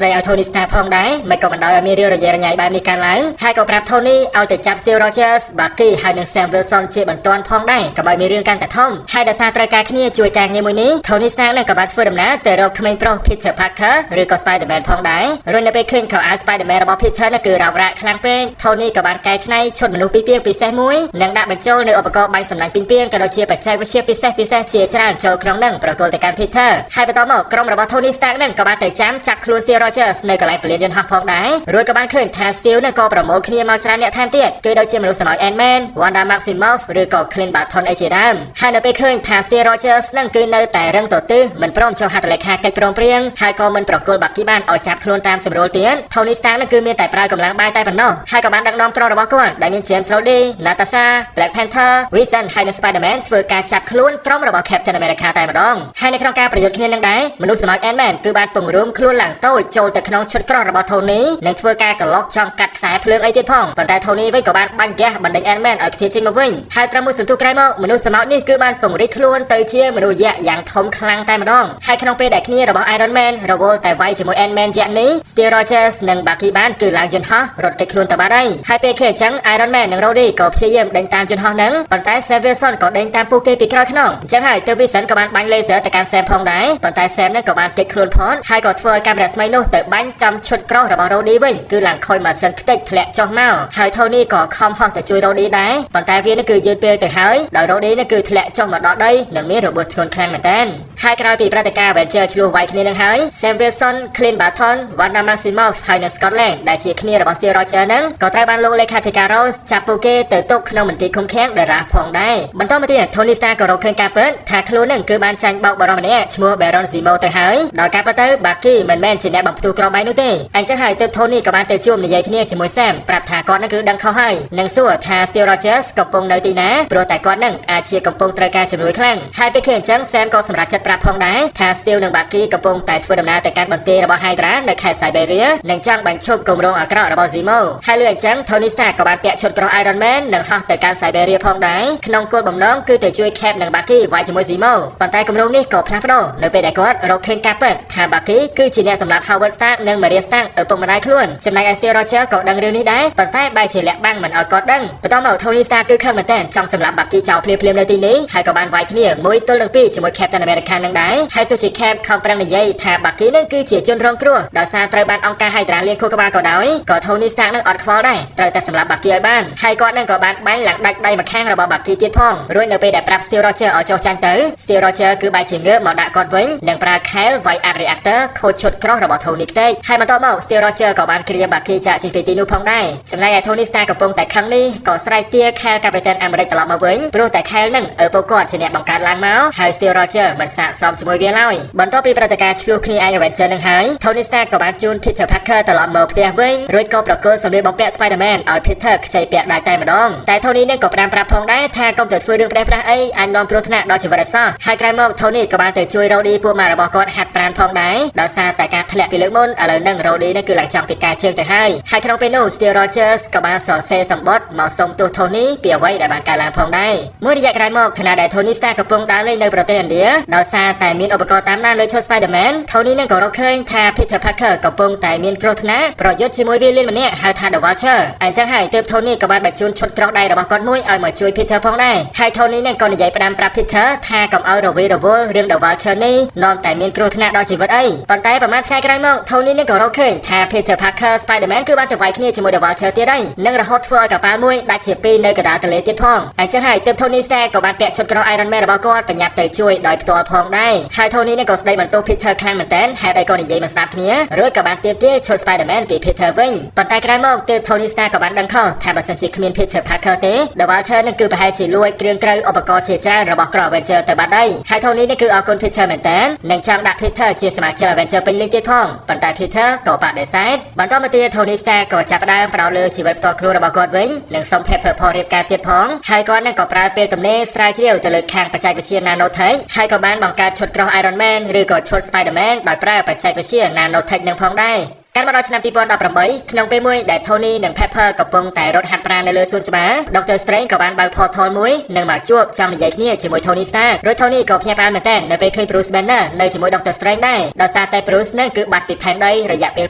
្ដីឲ្យ Tony Stark ផងដែរមិនក៏មិនដោយឲ្យមានរឿងរញ៉េរញ៉ៃបែបនេះកើតឡើងហើយក៏ប្រាប់ Tony ឲ្យទៅចាប់ Steve Rogers បាគីហើយនិង Sam Wilson ជាបន្ទាន់ផងដែរកុំឲ្យមានរឿងកាន់តែធំហើយដោយសារត្រូវការគ្នាជួយការងារមួយនេះ Tony Stark នឹងក៏បានធ្វើដំណើរទៅរកក្មេងប្រុស Peter Parker ឬក៏ Spider-Man ផងដែររួចនៅពេលឃើញខោអាវ Spider-Man របស់ Peter នោះគឺរ៉ាវរ៉ាក់ខ្លាំងពេក Tony ក៏បានកែច្នៃឈុតមនុស្សពីរពាងពិសេសមួយនិងដាក់បញ្ចូលនៅឧបករណ៍បាញ់សម្លាញ់ពីរពាងក៏ដូចជាបច្ចេកវិទ្យាពិសេសជាច្រើនចូលក្នុងនឹងប្រកល់ទៅកាន់ Peter ហើយបន្តមកក្រុមរបស់ Tony Stark នឹងក៏បានទៅចាំចាក់ខ្លួន Steve Rogers នៅកន្លែងពលានយន្តហោះផងដែររួចក៏បានឃើញថា Steve នឹងក៏ប្រមូលគ្នាមកច្រើនអ្នកថែមទៀតគឺដូចជាមនុស្សសម្អល់ Ant-Man Wanda Maximoff ឬក៏ Clint Barton អីជាដើមហើយនៅពេលឃើញថា Steve Rogers នឹងគឺនៅតែរឹងទទឹះមិនព្រមចុះហត្ថលេខាកិច្ចព្រមព្រៀងហើយក៏មិនប្រគល់បាគីបានឲ្យចាប់ខ្លួនតាមសម្រួលទៀត Tony Stark នឹងគឺមានតែប្រើកម្លាំងបាយតែប៉ុណ្ណោះហើយក៏បានដឹកនាំក្រុមរបស់គាត់ដែលមាន James Rhodey Natasha Black Panther Vision ហើយនិង Spider-Man ធ្វើការចាប់ខ្លួនក្រុមរបស់ Captain America តែម្ដងហើយនៅក្នុងការប្រយុទ្ធគ្នានឹងដែរមនុស្សសម្អល់ Ant-Man គឺបានពង្រួមខ្លួនឡើងតូចចូលទៅក្នុងឈុតក្រោះរបស់ Tony និងធ្វើការក្លុកចង់កាត់ខ្សែភ្លើងអីទៀតផងប៉ុន្តែ Tony វិញក៏បានបាញ់ហ្គាសបណ្ដេញ Ant-Man ឲ្យខ្ទាតចេញមកវិញហើយត្រឹមមួយសន្ទុះក្រោយមកមនុស្សសម្អល់នេះគឺបានពង្រីកខ្លួនទៅជាមនុស្សយក្សយ៉ាងធំខ្លាំងតែម្ដងហើយក្នុងពេលដែលគ្នារបស់ Iron Man រវល់តែវាយជាមួយ Ant-Man យក្សនេះ Steve Rogers និងបាគីបានគឺឡើងយន្តហោះរត់គេចខ្លួនទៅបាត់ហើយពេលឃើញអញ្ចឹង Iron Man និង Rhodey ក៏ព្យាយាមដេញតាមយន្តហោះហ្នឹងប៉ុន្តែ Sam Wilson ក៏ដេញតាមពួកគេពីក្រោយខ្នងអញ្ចឹងហើយទើប Vision ក៏បានបាញ់ laser ទៅកាន់ Sam ផងដែរប៉ុន្តែ Sam ហ្នឹងក៏បានគេចខ្លួនផុតហើយក៏ធ្វើឲ្យកាមេរ៉ាស្មៃនោះទៅបាញ់ចំឈុតក្រោះរបស់ Rhodey វិញគឺឡើងខូចម៉ាស៊ីនខ្ទេចធ្លាក់ចុះមកហើយ Tony ក៏ខំហោះទៅជួយ Rhodey ដែរប៉ុន្តែវានឹងគឺយឺតពេលទៅហើយដោយ Rhodey នឹងគឺធ្លាក់ចុះមកដល់ដីនិងមានរបួសធ្ងន់ខ្លាំងមែនទែនហើយក្រោយពីព្រឹត្តិការណ៍ Avenger ឆ្លោះវាយគ្នានឹងហើយ Sam Wilson Clint Barton Wanda Maximoff ហើយនិង Scott Lang ដែលជាគ្នារបស់ Steve Rogers ហ្នឹងក៏ត្រូវបានលោកលេខាធិការ Rose ចាប់ពួកគេទៅទុកក្នុងមន្ទីរឃុំឃាំង Dara ផងដែរបន្តមកទៀត Tony Stark ក៏រកឃើញការពិតថាខ្លួននឹងគឺបានចាញ់បោកបរិសម្នាក់ឈ្មោះ Baron Zemo ទៅហើយដោយការពិតទៅ Bucky មិនមែនជាអ្នកបំផ្ទុះក្របែកនោះទេអញ្ចឹងហើយទើប Tony ក៏បានទៅជួបនិយាយគ្នាជាមួយ Sam ប្រាប់ថាគាត់នឹងគឺដឹងខុសហើយនិងសួរថា Steve Rogers កំពុងនៅទីណាព្រោះតែគាត់នឹងអាចជាកំពុងត្រូវការជំនួយខ្លាំងហើយពេលឃើញអញ្ចឹង Sam ក៏សម្រេចចិត្តប្រាប់ផងដែរថា Steve និង Bucky កំពុងតែធ្វើដំណើរទៅកាន់បន្ទាយរបស់ Hydra នៅខេត្ត Siberia និងចង់បញ្ឈប់គម្រោងអាក្រក់របស់ Zemo ហើយលើអញ្ចឹង Tony Stark ក៏បានពាក់ឈុតក្រោះ Iron Man និងហោះទៅកាន់ Siberia ផងដែរក្នុងគោលបំណងគឺទៅជួយ Cap និង Bucky វាយជាមួយ Zemo ប៉ុន្តែគម្រោងនេះក៏ផ្លាស់ប្ដូរនៅពេលដែលគាត់រកឃើញការពិតថា Bucky គឺជាអ្នកសម្លាប់ Howard Stark និង Maria Stark ឪពុកម្ដាយខ្លួនចំណែកឯ Steve Rogers ក៏ដឹងរឿងនេះដែរប៉ុន្តែបែរជាលាក់បាំងមិនឲ្យគាត់ដឹងបន្ទាប់មក Tony Stark គឺខឹងមែនទែនចង់សម្លាប់ Bucky ចោលភ្លាមៗនៅទីនេះហើយក៏បានវាយគ្នាមួយទល់នឹងពីរជាមួយ Captain America នឹងដែរហើយទោះជា Cap ខំប្រឹងនិយាយថា Bucky នឹងគឺជាជនរងគ្រោះដោយសារត្រូវបានអង្គការ Hydra លាងខួរក្បាលក៏ដោយក៏ Tony Stark នឹងអត់ខ្វល់ដែរត្រូវតែសម្លាប់ Bucky ឲ្យបានហើយគាត់នឹងក៏បានបាញ់ឡើងដាច់ដៃម្ខាងរបស់ Bucky ទៀតផងរួចនៅពេលដែលប្រាប់ Steve Rogers ឲ្យចុះចាញ់ទៅ Steve Rogers គឺបែរជាងើបមកដាក់គាត់វិញនិងប្រើ Khel វាយ Arc Reactor ខូចឈុតក្រោះរបស់ Tony ខ្ទេចហើយបន្ទាប់មក Steve Rogers ក៏បានគ្រាម Bucky ចាក់ចេញពីទីនោះផងដែរចំណែកឯ Tony Stark កំពុងតែខឹងនេះក៏ស្រែកទា Khel Captain America ត្រឡប់មកវិញព្រោះតែ Khel នឹងឪពុកគាត់ជាអ្នកបង្កើតឡើងមកហើយ Steve Rogers មិនសាកសមជាមួយវាឡើយបន្ទាប់ពីព្រឹត្តិការណ៍ឆ្លោះគ្នាឯ Avenger នឹងហើយ Tony Stark ក៏បានជូន Peter Parker ត្រឡប់មកផ្ទះវិញរួចក៏ប្រគល់សម្លៀកបំពាក់ Spider-Man ឲ្យ Peter ខ្ចីពាក់ដែរតែម្ដងតែ Tony នឹងក៏ប្រាប់ផងដែរថាកុំទៅធ្វើរឿងផ្ដេសផ្ដាសអីអាចនាំគ្រោះថ្នាក់ដល់ជីវិតអសោះហើយក្រោយមក Tony ក៏បានទៅជួយ Rhodey ពួកម៉ារបស់គាត់ហាត់ប្រាណផងដែរដោយសារតែការធ្លាក់ពីលើកមុនឥឡូវនឹង Rhodey នឹងគឺឡើងចង់ពីការជើងទៅហើយក្នុងពេលនោះ Steve Rogers ក៏បានសរសេរសម្បត្តិមកសុំទោស Tony ពីអ្វីដែលបានកើតឡើងផងដែរមួយរយៈក្រោយមកខណៈដែល Tony Stark កំពុងដើរលេងនៅប្រទេសឥណ្ឌាដោយសារតែមានឧបករណ៍តាមដានលើឈុត Spider-Man Tony នឹងក៏រកឃើញថា Peter Parker កំពុងតែមានគ្រោះថ្នាក់ប្រយុទ្ធជាមួយវាលានម្នាក់ហៅថា The Vulture អញ្ចឹងហើយទើប Tony ក៏បានបញ្ជូនឈុតក្រោះដៃរបស់គាត់មួយឲ្យមកជួយ Peter ផងដែរហើយ Tony នឹងក៏និយាយផ្ដាំប្រាប់ Peter ថាកុំឲ្យរវីរវល់រឿង The Vulture នេះនាំតែមានគ្រោះថ្នាក់ដល់ជីវិតអីប៉ុន្តែប្រហែលថ្ងៃក្រោយមក Tony នឹងក៏រកឃើញថា Peter Parker Spider-Man គឺបានទៅវាយគ្នាជាមួយ The Vulture ទៀតហើយនិងរហូតធ្វើឲ្យកប៉ាល់មួយដាច់ជាពីរនៅកណ្ដាលទន្លេទៀតផងអញ្ចឹងហើយទើប Tony Stark ក៏បានពាក់ឈុតក្រោះ Iron Man របស់គាត់ប្រញាប់ទៅជួយដោយផ្ទាល់ផងដែរហើយ Tony នឹងក៏ស្ដីបន្ទោស Peter ខ្លាំងមែនទែនហេតុអីក៏និយាយមិនស្ដាប់គ្នារួចក៏បានទាមទារឈុត Spider-Man ពី Peter វិញប៉ុន្តែក្រោយមកទើប Tony Stark ក៏បានដឹងខុសថាបើសិនជាគ្មាន Peter Parker ទេ The Vulture នឹងគឺប្រហែលជាលួចគ្រឿងក្រៅឧបករណ៍ជាច្រើនរបស់ក្រុម Avenger ទៅបាត់ហើយហើយ Tony នេះគឺអរគុណ Peter មែនទែននិងចង់ដាក់ Peter ជាសមាជិក Avenger ពេញលេញទៀតផងប៉ុន្តែ Peter ក៏បដិសេធបន្តមកទៀត Tony Stark ក៏ចាប់ផ្ដើមផ្ដោតលើ ជីវិតផ្ទាល់ខ្លួនរបស់គាត់វិញនិងសុំ Pepper ផងរៀបការទៀតផងហើយគាត់នឹងក៏ប្រើពេលទំនេរស្រាវជ្រាវទៅលើខាងបច្ចេកវិទ្យា Nanotech ហើយក៏បានបង្កើតឈុតក្រោះ Iron Man ឬក៏ឈុត Spider-Man ដោយប្រើបច្ចេកវិទ្យា Nanotech នឹងផងដែរកាលមកដល់ឆ្នាំ2018ក្នុងពេលមួយដែល Tony និង Pepper កំពុងតែរត់ហាត់ប្រាណនៅលើសួនច្បារ Dr. Strange ក៏បានបើក portal មួយនិងមកជួបចង់និយាយគ្នាជាមួយ Tony Stark រួច Tony ក៏ភ្ញាក់ផ្អើលមែនទែននៅពេលឃើញ Bruce Banner នៅជាមួយ Dr. Strange ដែរដោយសារតែ Bruce នឹងគឺបាត់ពីផែនដីរយៈពេល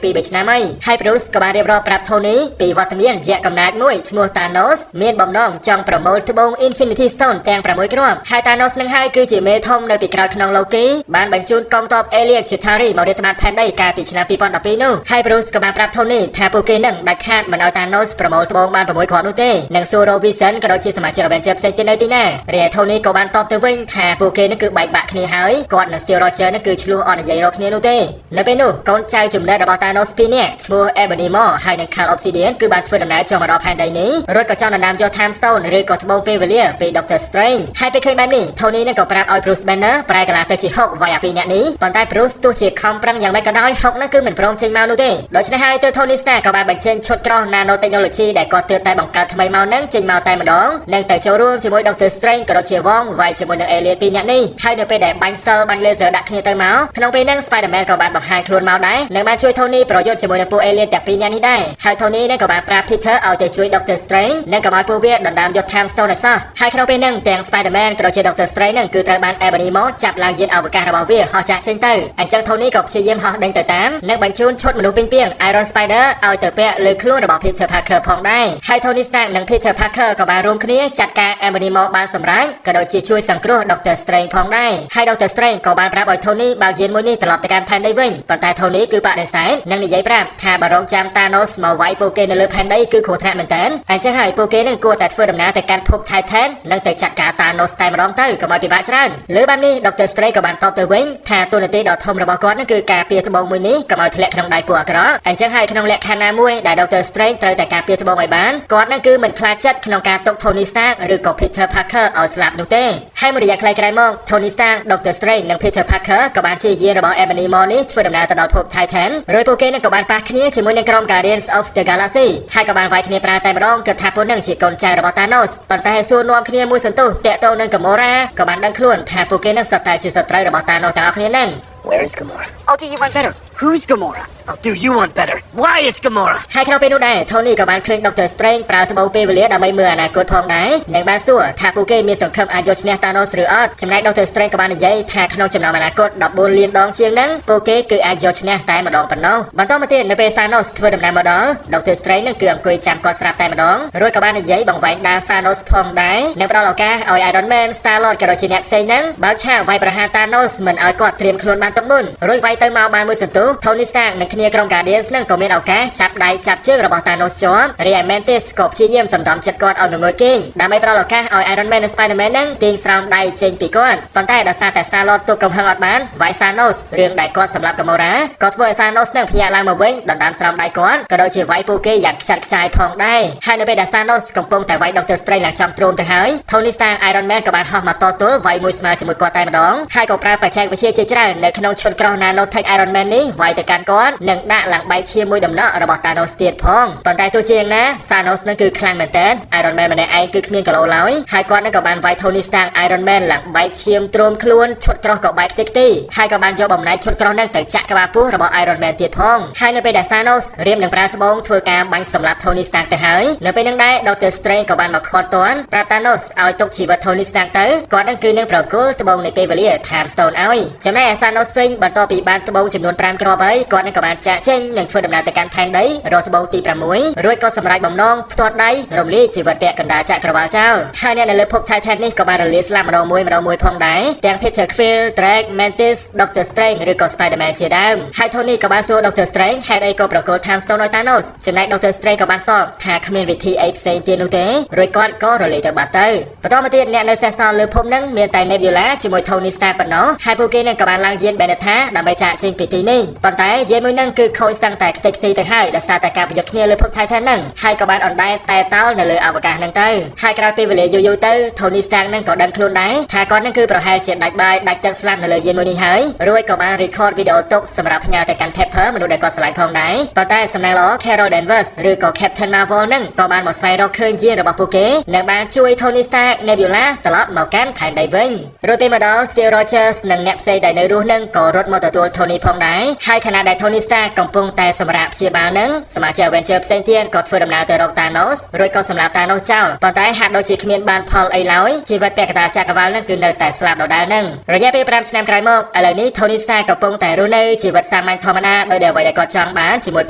2-3 ឆ្នាំហើយ Bruce ក៏បានរៀបរាប់ប្រាប់ Tony ពីវត្តមានយក្សកំណាចមួយឈ្មោះ Thanos មានបំណងចង់ប្រមូលត្បូង Infinity Stone ទាំង6គ្រាប់ហើយ Thanos នឹងហើយគឺជាមេធំនៅពីក្រោយខ្នង Loki បានបញ្ជូនកងទ័ព Alien Chitauri មករាតត្បាតផែនដីកាលពីឆ្នាំ2012នោះហើយ Bruce ក៏បានប្រាប់Tony ថាពួកគេនឹងដាច់ខាតមិនឲ្យ Thanos ប្រមូលត្បូងបាន6គ្រាប់នោះទេនិង Zero Vision ក៏ដូចជាសមាជិក Avengers ផ្សេងទៀតនៅទីណារីឯ Tony ក៏បានតបទៅវិញថាពួកគេនឹងគឺបែកបាក់គ្នាហើយគាត់និង Steve Rogers នឹងគឺឆ្លោះអត់និយាយរកគ្នានោះទេនៅពេលនោះកូនចៅចំណែករបស់ Thanos 2នាក់ឈ្មោះ Ebony Maw ហើយនិង Carl Obsidian គឺបានធ្វើដំណើរចុះមកដល់ផែនដីនេះរួចក៏ចង់ដណ្ដើមយក Time Stone ឬក៏ត្បូងពេលវេលាពី Doctor Strange ហើយពេលឃើញបែបនេះ Tony នឹងក៏ប្រាប់ឲ្យ Bruce Banner ប្រែកាឡាទៅជា Hulk វាយអាពីរនាក់នេះប៉ុន្តែ Bruce ទោះជាខំប្រឹងយ៉ាងម៉េចក៏ដោយ Hulk នឹងគឺមិនព្រមចេញមកនោះទេដូច្នេះហើយទើប Tony Stark ក៏បានបញ្ចេញឈុតក្រោះ Nanotechnology ដែលគាត់ទើបតែបង្កើតថ្មីមកនឹងចេញមកតែម្ដងនិងទៅចូលរួមជាមួយ Doctor Strange ក៏ដូចជាវងវាយជាមួយនឹង Alien ពីរនាក់នេះហើយនៅពេលដែលបាញ់សិលបាញ់ laser ដាក់គ្នាទៅមកក្នុងពេលហ្នឹង Spider-Man ក៏បានបង្ហាញខ្លួនមកដែរនិងបានជួយ Tony ប្រយុទ្ធជាមួយនឹងពួក Alien ទាំងពីរនាក់នេះដែរហើយ Tony នឹងក៏បានប្រាប់ Peter ឲ្យទៅជួយ Doctor Strange និងក៏ឲ្យពួកវាដណ្ដើមយក Time Stone ឲ្យសោះហើយក្នុងពេលហ្នឹងទាំង Spider-Man ក៏ដូចជា Doctor Strange ហ្នឹងគឺត្រូវបាន Ebony Maw ចាប់ឡើងយានអវកាសរបស់វាហោះចាក់ចេញទៅអញ្ចឹង Tony ក៏ព្យាយាមហោះដេញទៅតាមនិងបញ្ជូនឈុតមនុស្សពីង Iron Spider ឲ្យទៅពាក់លើខ្លួនរបស់ Peter Parker ផងដែរហើយ Tony Stark និង Peter Parker ក៏បានរួមគ្នាចាត់ការ Ebony Maw បានសម្រេចក៏ដូចជាជួយសង្គ្រោះ Doctor Strange ផងដែរហើយ Doctor Strange ក៏បានប្រាប់ឲ្យ Tony បើកយានមួយនេះត្រឡប់ទៅកាន់ផែនដីវិញប៉ុន្តែ Tony គឺបដិសេធនិងនិយាយប្រាប់ថាបើរងចាំ Thanos មកវាយពួកគេនៅលើផែនដីគឺគ្រោះថ្នាក់មែនតើអញ្ចឹងហើយពួកគេនឹងគួរតែធ្វើដំណើរទៅកាន់ភព Titan និងទៅចាត់ការ Thanos តែម្ដងទៅកុំឲ្យពិបាកច្រើនលើបាននេះ Doctor Strange ក៏បានតបទៅវិញថាទូនាទីដ៏ធំរបស់គាត់នឹងគឺការពារត្បូងមួយនេះកុំឲ្យធ្លាក់ក្នុងដៃពួកអាក្រក់អញ្ចឹងហើយក្នុងលក្ខខណ្ឌណាមួយដែល Doctor Strange ត្រូវតែការពារត្បូងឲ្យបានគាត់នឹងគឺមិនខ្លាចចិត្តក្នុងការទុក Tony Stark ឬក៏ Peter Parker ឲ្យស្លាប់នោះទេហើយមួយរយៈខ្លីក្រោយមក Tony Stark, Doctor Strange និង Peter Parker ក៏បានជាយានរបស់ Ebony Maw នេះធ្វើដំណើរទៅដល់ភព Titan រួចពួកគេនឹងក៏បានប៉ះគ្នាជាមួយនឹងក្រុម Guardians of the Galaxy ហើយក៏បានវាយគ្នាប្រើតែម្ដងគិតថាពួកនឹងជាកូនចៅរបស់ Thanos ប៉ុន្តែសួរនាំគ្នាមួយសន្ទុះតាក់ទងនឹង Gamora ក៏បានដឹងខ្លួនថាពួកគេនឹងសុទ្ធតែជាសត្រូវរបស់ Thanos ទាំងអស់គ្នានឹង Where is Gamora? I'll do you one better. Who's Gamora? I'll do you one better. Why is Gamora? ហើយក្នុងពេលនោះដែរ Tony ក៏បានឃើញ Doctor Strange ប្រើត្បូងពេលវេលាដើម្បីមើលអនាគតផងដែរនិងបានសួរថាពួកគេមានសង្ឃឹមអាចយកឈ្នះ Thanos ឬអត់ចំណែក Doctor Strange ក៏បាននិយាយថាក្នុងចំណោមអនាគត14លានដងជាងហ្នឹងពួកគេគឺអាចយកឈ្នះតែម្ដងប៉ុណ្ណោះបន្តមកទៀតនៅពេល Thanos ធ្វើដំណើរមកដល់ Doctor Strange នឹងគឺអង្គុយចាំគាត់ស្រាប់តែម្ដងរួចក៏បាននិយាយបង្វែងដាល់ Thanos ផងដែរនិងផ្ដល់ឱកាសឲ្យ Iron Man, Star-Lord ក៏ដូចជាអ្នកផ្សេងហ្នឹងបើកឆាកវាយប្រហារ Thanos មិនឲ្យគាត់ត្រៀមខ្លួនបានទុកមុនរួចវាយទៅមកបានមួយសន្ទុះ Tony Stark និងគ្នាក្រុម Guardians នឹងក៏មានឱកាសចាប់ដៃចាប់ជើងរបស់ Thanos ជាប់រីឯ Mantis ក៏ព្យាយាមសន្សំចិត្តគាត់ឲ្យងងុយគេងដើម្បីផ្ដល់ឱកាសឲ្យ Iron Man និង Spider-Man នឹងទាញស្រោមដៃចេញពីគាត់ប៉ុន្តែដោយសារតែ Star-Lord ទប់កំហឹងអត់បានវាយ Thanos រឿងដែលគាត់សម្លាប់ Gamora ក៏ធ្វើឲ្យ Thanos នឹងភ្ញាក់ឡើងមកវិញដណ្ដើមស្រោមដៃគាត់ក៏ដូចជាវាយពួកគេយ៉ាងខ្ចាត់ខ្ចាយផងដែរហើយនៅពេលដែល Thanos កំពុងតែវាយ Doctor Strange ឡើងចំទ្រាំទៅហើយ Tony Stark Iron Man ក៏បានហោះមកតទល់វាយមួយស្មើជាមួយគាត់តែម្ដងហើយក៏ប្រើបច្ចេកវិទ្យាជាច្រើននៅក្នុងឈុតក្រោះ Nanotech Iron Man នេះវាយទៅកាន់គាត់និងដាក់ឡើងបែកឈាមមួយដំណក់របស់ Thanos ទៀតផងប៉ុន្តែទោះជាយ៉ាងណា Thanos នឹងគឺខ្លាំងមែនទែន Iron Man ម្នាក់ឯងគឺគ្មានគីឡូឡើយហើយគាត់នឹងក៏បានវាយ Tony Stark Iron Man ឡើងបែកឈាមទ្រាំខ្លួនឈុតក្រោះក៏បែកខ្ទេចខ្ទីហើយក៏បានយកបំណែកឈុតក្រោះនឹងទៅចាក់ក្បាលពោះរបស់ Iron Man ទៀតផងហើយនៅពេលដែល Thanos រៀបនឹងប្រើត្បូងធ្វើការបាញ់សម្លាប់ Tony Stark ទៅហើយនៅពេលនឹងដែរ Doctor Strange ក៏បានមកខាត់ទាន់ប្រាប់ Thanos ឲ្យទុកជីវិត Tony Stark ទៅគាត់នឹងគឺនឹងប្រគល់ត្បូងនៃពេលវេលា Time Stone ឲ្យចំណែក Thanos វិញបន្ទាប់ពីបានត្បូងចំនួន5គ្រាប់ហើយគាត់នឹងក៏បានចាក់ចេញនិងធ្វើដំណើរទៅកាន់ផែនដីរកត្បូងទី6រួចក៏សម្រេចបំណងផ្ទាត់ដៃរំលាយជីវិតពាក់កណ្ដាលចក្រវាលចោលហើយអ្នកនៅលើភព Titan នេះក៏បានរលាយស្លាប់ម្ដងមួយផងដែរទាំង Peter Quill, Drax, Mantis, Doctor Strange ឬក៏ Spider-Man ជាដើមហើយ Tony ក៏បានសួរ Doctor Strange ហេតុអីក៏ប្រគល់ Time Stone ឲ្យ Thanos ចំណែក Doctor Strange ក៏បានតបថាគ្មានវិធីអីផ្សេងទៀតនោះទេរួចគាត់ក៏រលាយទៅបាត់ទៅបន្តមកទៀតអ្នកនៅសេសសល់លើភពហ្នឹងមានតែ Nebula ជាមួយ Tony Stark ប៉ុណ្ណោះហើយពួកគេនឹងក៏បានឡើងយាន Benetta ដើម្បីចាក់ចេញពីទីនេះប៉ុន្តែយាយមួយនឹងគឺខូចសឹងតែខ្ទេចខ្ទីទៅហើយដោយសារតែការប្រយុទ្ធគ្នាលើភព Titan នឹងហើយក៏បានអណ្ដែតតែតោលនៅលើអវកាសនឹងទៅហើយក្រោយពេលវេលាយូរទៅ Tony Stark នឹងក៏ដឹងខ្លួនដែរថាគាត់នឹងគឺប្រហែលជាដាច់បាយដាច់ទឹកស្លាប់នៅលើយានមួយនេះហើយរួចក៏បាន record វីដេអូទុកសម្រាប់ផ្ញើទៅកាន់ Pepper មនុស្សដែលគាត់ស្រឡាញ់ផងដែរប៉ុន្តែសំណាងល្អ Carol Danvers ឬក៏ Captain Marvel នឹងក៏បានមកស្វែងរកឃើញយានរបស់ពួកគេនិងបានជួយ Tony Stark Nebula ត្រឡប់មកកាន់ថែមដីវិញរួចពេលមកដល់ Steve Rogers និងអ្នកផ្សេងដែលនៅរស់នឹងក៏រត់មកទទួល Tony ផងដែរហើយខណៈដែល Tony Stark កំពុងតែសម្រាប់ព្យាបាលនឹងសមាជិក Avengers ផ្សេងទៀតក៏ធ្វើដំណើរទៅរក Thanos រួចក៏សម្លាប់ Thanos ចោលប៉ុន្តែហាក់ដូចជាគ្មានបានផលអីឡើយជីវិតពាក់កណ្ដាលចក្រវាឡនឹងគឺនៅតែស្លាប់ដដែលនឹងរយៈពេល5ឆ្នាំក្រោយមកឥឡូវនេះ Tony Stark កំពុងតែរស់នៅជីវិតសាមញ្ញធម្មតាដោយដែលអ្វីដែលគាត់ចង់បានជាមួយ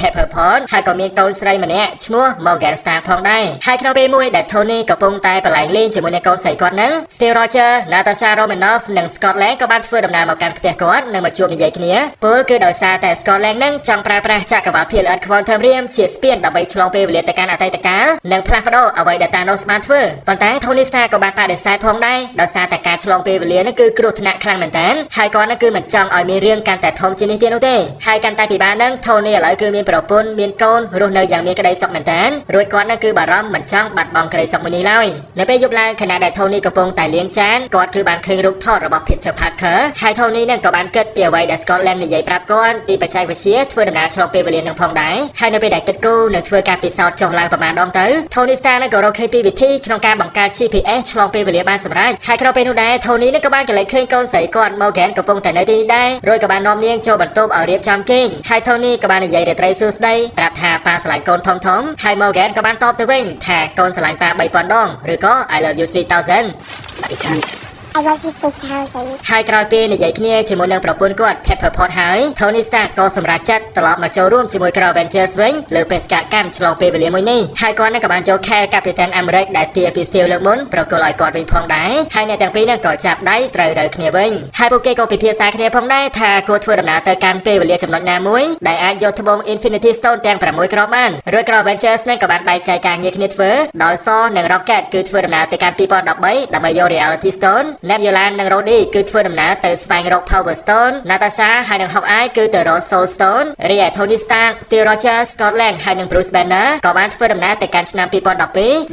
Pepper Potts ហើយក៏មានកូនស្រីម្នាក់ឈ្មោះ Morgan Stark ផងដែរហើយក្នុងពេលមួយដែល Tony កំពុងតែប្រឡែងលេងជាមួយនឹងកូនស្រីគាត់នឹង Steve Rogers, Natasha Romanoff និង Scott Lang ក៏បានធ្វើដំណើរមកកាន់ផ្ទះគាត់និងមកជួបនិយាយគ្នាពលគឺដោយសារតែ Scott Lang នឹងចង់ប្រើប្រាស់ចក្រវាឡភាគល្អិត Quantum Realm ជាស្ពានដើម្បីឆ្លងពេលវេលាទៅកាន់អតីតកាលនិងផ្លាស់ប្ដូរអ្វីដែល Thanos បានធ្វើប៉ុន្តែ Tony Stark ក៏បានបដិសេធផងដែរដោយសារតែការឆ្លងពេលវេលានេះគឺគ្រោះថ្នាក់ខ្លាំងមែនទែនហើយគាត់នឹងគឺមិនចង់ឲ្យមានរឿងកាន់តែធំជាងនេះទៀតនោះទេហើយកាន់តែពិបាកនឹង Tony ឥឡូវគឺមានប្រពន្ធមានកូនរស់នៅយ៉ាងមានក្តីសុខមែនទែនរួចគាត់នឹងគឺបារម្ភមិនចង់បាត់បង់ក្តីសុខមួយនេះឡើយនៅពេលយប់ឡើងខណៈដែល Tony កំពុងតែលាងចានគាត់គឺបានឃើញរូបថតរបស់ Peter Parker ហើយ Tony នឹងក៏បានគិតពីអ្វីដែល Scott Lang និយាយប្រាប់គាត់ពីបច្ចេកវិទ្យាធ្វើដំណើរឆ្លងពេលវេលានឹងផងដែរហើយនៅពេលដែលគិតគូរនឹងធ្វើការពិសោធន៍ចុះឡើងប្រមាណដងទៅ Tony Stark នឹងក៏រកឃើញពីវិធីក្នុងការបង្កើត GPS ឆ្លងពេលវេលាបានសម្រេចហើយក្នុងពេលនោះដែរ Tony នឹងក៏បានកន្លែងឃើញកូនស្រីគាត់ Morgan កំពុងតែនៅទីនេះដែររួចក៏បាននាំនាងចូលបន្ទប់ឲ្យរៀបចំគេងហើយ Tony ក៏បាននិយាយរាត្រីសួស្ដីប្រាប់ថាប៉ាស្រឡាញ់កូនធំហើយ Morgan ក៏បានតបទៅវិញថាកូនស្រឡាញ់ប៉ា 3000 ដងឬក៏ I love you 3000 Bloody tons. I love you 3000. ហើយក្រោយពេលនិយាយគ្នាជាមួយនឹងប្រពន្ធគាត់ Pepper Potts ហើយ Tony Stark ក៏សម្រេចចិត្តត្រឡប់មកចូលរួមជាមួយក្រុម Avengers វិញលើបេសកកម្មឆ្លងពេលវេលាមួយនេះហើយគាត់នឹងក៏បានចូលខែល Captain America ដែលទាពីស្ទីលលើកមុនប្រគល់ឲ្យគាត់វិញផងដែរហើយអ្នកទាំងពីរនឹងក៏ចាប់ដៃត្រូវគ្នាវិញហើយពួកគេក៏ពិភាក្សាគ្នាផងដែរថាគួរធ្វើដំណើរទៅកាន់ពេលវេលាចំណុចណាមួយដែលអាចយកត្បូង Infinity Stone ទាំង6គ្រាប់បានរួចក្រុម Avengers នឹងក៏បានបែងចែកការងារគ្នាធ្វើដោយ Thor និង Rocket គឺធ្វើដំណើរទៅកាន់2013ដើម្បីយក Reality Stone Nebula និង Rhodey គឺធ្វើដំណើរទៅស្វែងរក Power Stone Natasha ហើយនិង Hawkeye គឺទៅរក Soul Stone រីឯ Tony Stark, Steve Rogers, Scott Lang ហើយនិង Bruce Banner ក៏បានធ្វើដំណើរទៅកាន់ឆ្នាំ2012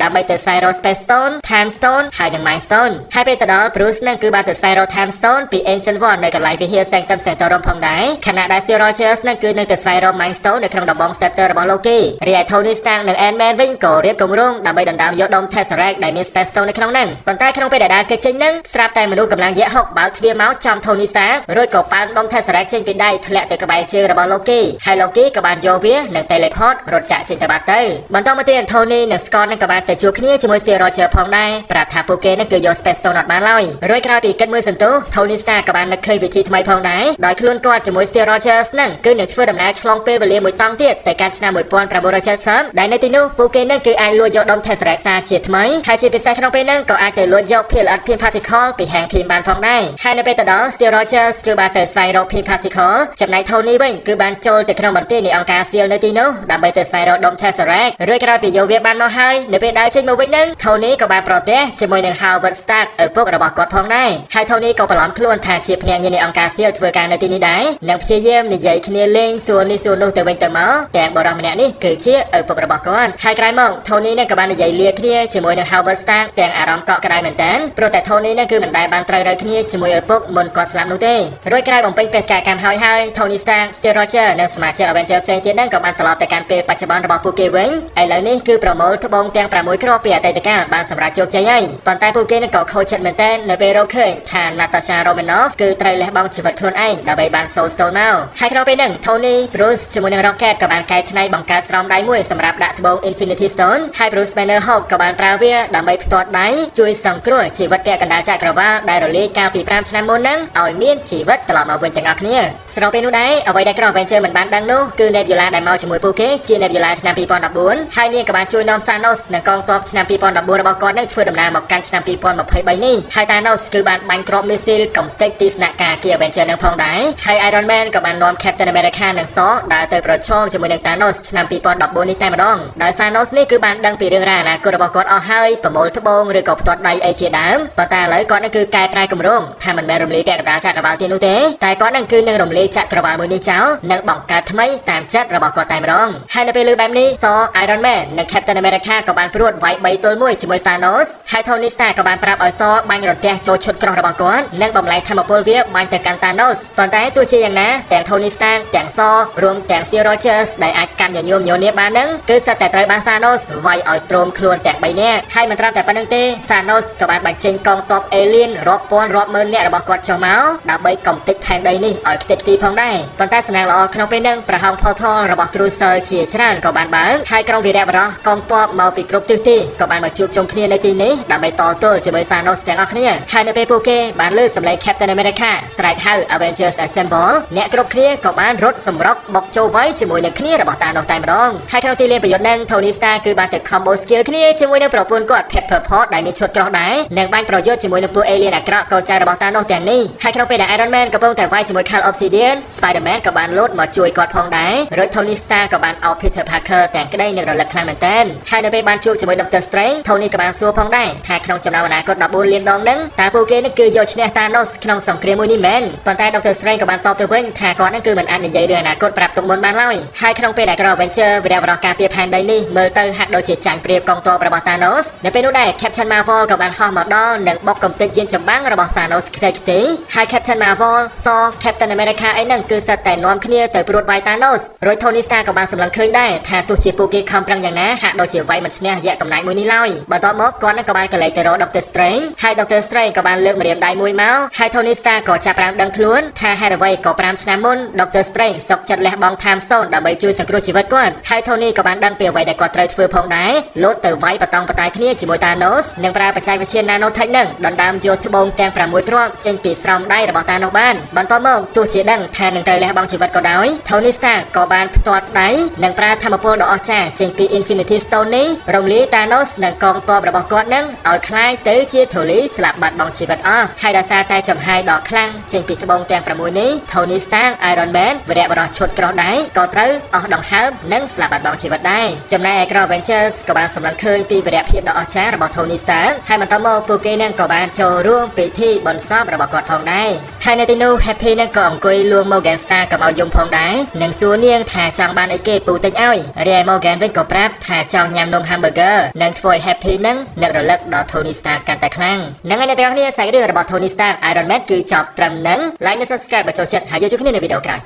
ដើម្បីទៅស្វែងរក Space Stone, Time Stone ហើយនិង Mind Stone ហើយពេលទៅដល់ Bruce នឹងគឺបានទៅស្វែងរក Time Stone ពី Ancient One នៅកន្លែងវិហារ Sanctum Sanctorum ផងដែរខណៈដែល Steve Rogers នឹងគឺនៅទៅស្វែងរក Mind Stone នៅក្នុងតំបន់ Scepter របស់ Loki រីឯ Tony Stark និង Ant-Man វិញក៏រៀបគម្រោងដើម្បីដណ្ដើមយកដុំ Tesseract ដែលមាន Space Stone នៅក្នុងហ្នឹងប៉ុន្តែក្នុងពេលដែលដើរគេចចេញហ្នឹងស្រាប់តែមនុស្សកម្លាំងយក្សហុកបើកទ្វារមកចំ Tony Stark រួចក៏ប៉ាដុំ Tesseract ចេញពីដៃធ្លាក់ទៅក្បែរជើងរបស់ Loki ហើយ Loki ក៏បានយកវានិង teleport រត់ចាក់ចេញទៅបាត់ទៅបន្តមកទៀត Tony និង Scott នឹងក៏បានទៅជួបគ្នាជាមួយ Steve Rogers ផងដែរប្រាប់ថាពួកគេនឹងគឺយក Space Stone អត់បានឡើយរួចក្រោយពីគិតមើលសន្ទុះ Tony Stark ក៏បាននឹកឃើញវិធីថ្មីផងដែរដោយខ្លួនគាត់ជាមួយ Steve Rogers នឹងគឺនឹងធ្វើដំណើរឆ្លងពេលវេលាមួយតង់ទៀតទៅកាន់ឆ្នាំ1970ដែលនៅទីនោះពួកគេនឹងគឺអាចលួចយកដុំ Tesseract សាជាថ្មីហើយជាពិសេសក្នុងពេលហ្នឹងក៏អាចទៅលួចយកភាគល្អិត Pym Particle ពីហាង Pym បានផងដែរហើយនៅពេលទៅដល់ Steve Rogers គឺបានទៅស្វែងរក Pym Particle ចំណែក Tony វិញគឺបានចូលទៅក្នុងមន្ទីរនៃអង្គការសៀលនៅទីនោះដើម្បីទៅស្វែងរកដុំ Tesseract រួចក្រោយពីយកវាបានមកហើយនៅពេលដើរចេញមកវិញហ្នឹង Tony ក៏បានប្រទះជាមួយនឹង Howard Stark ឪពុករបស់គាត់ផងដែរហើយ Tony ក៏បន្លំខ្លួនថាជាភ្នាក់ងារនៃអង្គការសៀលធ្វើការនៅទីនេះដែរនិងព្យាយាមនិយាយគ្នាលេងសួរនេះសួរនោះទៅវិញទៅមកទាំងបរិសម្នាក់នេះគឺជាឪពុករបស់គាត់ហើយក្រោយមក Tony នឹងក៏បាននិយាយលាគ្នាជាមួយនឹង Howard Stark ទាំងអារម្មណ៍កក់ក្ដៅមែនតើព្រោះតែ Tony នឹងគឺមិនដែលបានត្រូវរើគ្នាជាមួយឪពុកមុនគាត់ស្លាប់នោះទេរួចក្រោយបំពេញបេសកកម្មហើយ Tony Stark, Steve Rogers និងសមាជិក Avengers ផ្សេងទៀតនឹងក៏បានត្រឡប់ទៅកាន់ពេលបច្ចុប្បន្នរបស់ពួកគេវិញឥឡូវនេះគឺប្រមូលត្បូងទាំង6គ្រាប់ពីអតីតកាលបានសម្រាប់ជោគជ័យហើយប៉ុន្តែពួកគេនឹងក៏ខូចចិត្តមែនទែននៅពេលរកឃើញថា Natasha Romanoff គឺត្រូវលះបង់ជីវិតខ្លួនឯងដើម្បីបាន Soul Stone មកហើយក្នុងពេលហ្នឹង Tony, Bruce ជាមួយនឹង Rocket ក៏បានកែច្នៃបង្កើតស្រោមដៃមួយសម្រាប់ដាក់ត្បូង Infinity Stone ហើយ Bruce Banner Hulk ក៏បានប្រើវាដើម្បីផ្ទាត់ដៃជួយសង្គ្រោះជីវិតពាក់កណ្ដាលចក្រវាឡដែលរលាយកាលពី5ឆ្នាំមុនហ្នឹងឲ្យមានជីវិតត្រឡប់មកវិញទាំងអស់គ្នាស្របពេលនោះដែរអ្វីដែលក្រុម Avengers មិនបានដឹងនោះគឺ Nebula ដែលមកជាមួយពួកគេជា Nebula ឆ្នាំ2014ហើយនាងក៏បានជួយនាំ Thanos និងកងទ័ពឆ្នាំ2014របស់គាត់នឹងធ្វើដំណើរមកកាន់ឆ្នាំ2023នេះហើយ Thanos គឺបានបាញ់គ្រាប់មីស៊ីលកំទេចទីស្នាក់ការគី Avengers នឹងផងដែរហើយ Iron Man ក៏បាននាំ Captain America និង Thor ដើរទៅប្រឈមជាមួយនឹង Thanos ឆ្នាំ2014នេះតែម្ដងដោយ Thanos នេះគឺបានដឹងពីរឿងរ៉ាវអនាគតរបស់គាត់អស់ហើយប្រមូលត្បូងឬក៏ផ្ទាត់ដៃអីជាដើមប៉ុន្តែឥឡូវគាត់ គាត់នឹងគឺកែប្រែគម្រោងថាមិនមែនរំលាយពាក់កណ្ដាលចក្រវាឡទៀតនោះទេតែគាត់នឹងគឺនឹងរំលាយចក្រវាឡមួយនេះចោលនិងបង្កើតថ្មីតាមចិត្តរបស់គាត់តែម្ដងហើយនៅពេលលើបែបនេះ Thor Iron Man និង Captain America ក៏បានព្រួតវាយ3ទល់1ជាមួយ Thanos ហើយ Tony Stark ក៏បានប្រាប់ឲ្យ Thor បាញ់រន្ទះចូលឈុតក្រោះរបស់គាត់និងបំលែងធម្មពលវាបាញ់ទៅកាន់ Thanos ប៉ុន្តែទោះជាយ៉ាងណាទាំង Tony Stark ទាំង Thor រួមទាំង Steve Rogers ដែលអាចកាន់ញញោមញនាបាននឹងគឺសិតតែត្រូវបាន Thanos វាយឲ្យទ្រាំខ្លួនទាំង3នាក់ហើយមិនត្រឹមតែប៉ុណ្្នឹងទេ Thanos ក៏បានបញ្ចេញកងទ័ព Alien រាប់ពាន់រាប់ម៉ឺននាក់របស់គាត់ចុះមកដើម្បីកំទេចផែនដីនេះឲ្យខ្ទេចខ្ទីផងដែរប៉ុន្តែសំណាងល្អក្នុងពេលហ្នឹងប្រហោង Portal របស់ Cruiser ជាច្រើនក៏បានបើកហើយក្រុមវីរៈបរិះកងទ័ពមកពីគ្រប់ទិសទីក៏បានមកជួបជុំគ្នានៅទីនេះដើម្បីតទល់ជាមួយ Thanos ទាំងអស់គ្នាហើយនៅពេលពួកគេបានលើសម្លេង Captain America ស្រែកហៅ Avengers Assemble អ្នកគ្រប់គ្នាក៏បានរត់សម្រុកបុកចូលវាយជាមួយនឹងគ្នារបស់ Thanos តែម្ដងហើយក្នុងទីលានប្រយុទ្ធហ្នឹង Tony Stark គឺបានទៅ combo skill គ្នាជាមួយនឹងប្រពន្ធគាត់ Pepper Potts ដែលមានឈុតក្រោះដែរនិងបាញ់ប្រយុទ្ធជាមួយនឹងពួក Alien អាក្រក់កូនចៅរបស់ Thanos ទាំងនេះហើយក្នុងពេលដែល Iron Man កំពុងតែវាយជាមួយ Cal Obsidian Spider-Man ក៏បានលោតមកជួយគាត់ផងដែររួច Tony Stark ក៏បានអោប Peter Parker ទាំងក្តីនឹងរលឹកខ្លាំងមែនទែនហើយនៅពេលបានជួបជាមួយ Doctor Strange Tony ក៏បានសួរផងដែរថាក្នុងចំណោមអនាគត14លានដងហ្នឹងតើពួកគេនឹងគឺយកឈ្នះ Thanos ក្នុងសង្គ្រាមមួយនេះមែនប៉ុន្តែ Doctor Strange ក៏បានតបទៅវិញថាគាត់នឹងគឺមិនអាចនិយាយរឿងអនាគតប្រាប់ទុកមុនបានឡើយហើយក្នុងពេលដែល Avenger វីរៈបរិះការពារផែនដីនេះមើលទៅហាក់ដូចជាចាញ់ប្រៀបកងទ័ពរបស់ Thanos នៅពេលនោះដែរ Captain Marvel ក៏បានហោះមកដល់និងបុកកំទេចយានចម្បាំងរបស់ Thanos ខ្ទេចខ្ទីហើយ Captain Marvel Thor Captain America អីហ្នឹងគឺសិតតែនាំគ្នាទៅព្រួតវាយ Thanos រួច Tony Stark ក៏បានសម្លឹងឃើញដែរថាទោះជាពួកគេខំប្រឹងយ៉ាងណាហាក់ដូចជាវាយមិនឈ្នះរយៈកំណាយមួយនេះឡើយបន្ទាប់មកគាត់នឹងក៏បានកលេចទៅរក Doctor Strange ហើយ Doctor Strange ក៏បានលើកម្រាមដៃមួយមកហើយ Tony Stark ក៏ចាប់ផ្ដើមដឹងខ្លួនថាហេតុអ្វីក៏5ឆ្នាំមុន Doctor Strange សុកចិត្តលះបង់ Time Stone ដើម្បីជួយសង្គ្រោះជីវិតគាត់ហើយ Tony ក៏បានដឹងពីអ្វីដែលគាត់ត្រូវធ្វើផងដែរលោតទៅវាយបតង់បតាយគ្នាជាមួយ Thanos និងប្រើបច្ចេកវិទ្យា Nanotech នឹងដណ្ដើមយកត្បូងទាំង6គ្រាប់ចេញពីស្រោមដៃរបស់ Thanos បានបន្ទាប់មកទោះជាដឹងថានឹងត្រូវលះបង់ជីវិតក៏ដោយ Tony Stark ក៏បានផ្ទាត់ដៃនិងប្រើធម្មពលដ៏អស្ចារ្យចេញពី Infinity Stone នេះរំលាយ Thanos និងកងទ័ពរបស់គាត់នឹងឲ្យคล้ายទៅជាធូលីស្លាប់បាត់បង់ជីវិតអស់ហើយដោយសារតែចំហាយដ៏ខ្លាំងចេញពីត្បូងទាំង6នេះ Tony Stark Iron Man វីរៈបរិះឈុតក្រោះដែរក៏ត្រូវអស់ដង្ហើមនិងស្លាប់បាត់បង់ជីវិតដែរចំណែកឯក្រុម Avengers ក៏បានសម្លឹងឃើញពីវីរៈភាពដ៏អស្ចារ្យរបស់ Tony Stark ហើយបន្តមកពួកគេនឹងក៏បានចូលរួមពិធីបុណ្យសពរបស់គាត់ផងដែរហើយនៅទីនោះ Happy នឹងក៏អង្គុយលួង Morgan Stark ក៏មកយំផងដែរនិងសួរនាងថាចង់បានអីគេពូទិញឲ្យរីឯ Morgan វិញក៏ប្រាប់ថាចង់ញ៉ាំនំ hamburger និងធ្វើឲ្យ Happy នឹងនឹករលឹកដល់ Tony Stark កាន់តែខ្លាំងហ្នឹងហើយអ្នកទាំងអស់គ្នាសាច់រឿងរបស់ Tony Stark Iron Man គឺចប់ត្រឹមហ្នឹង like និង subscribe បើចូលចិត្តហើយយើងជួបគ្នានៅវីដេអូក្រោយ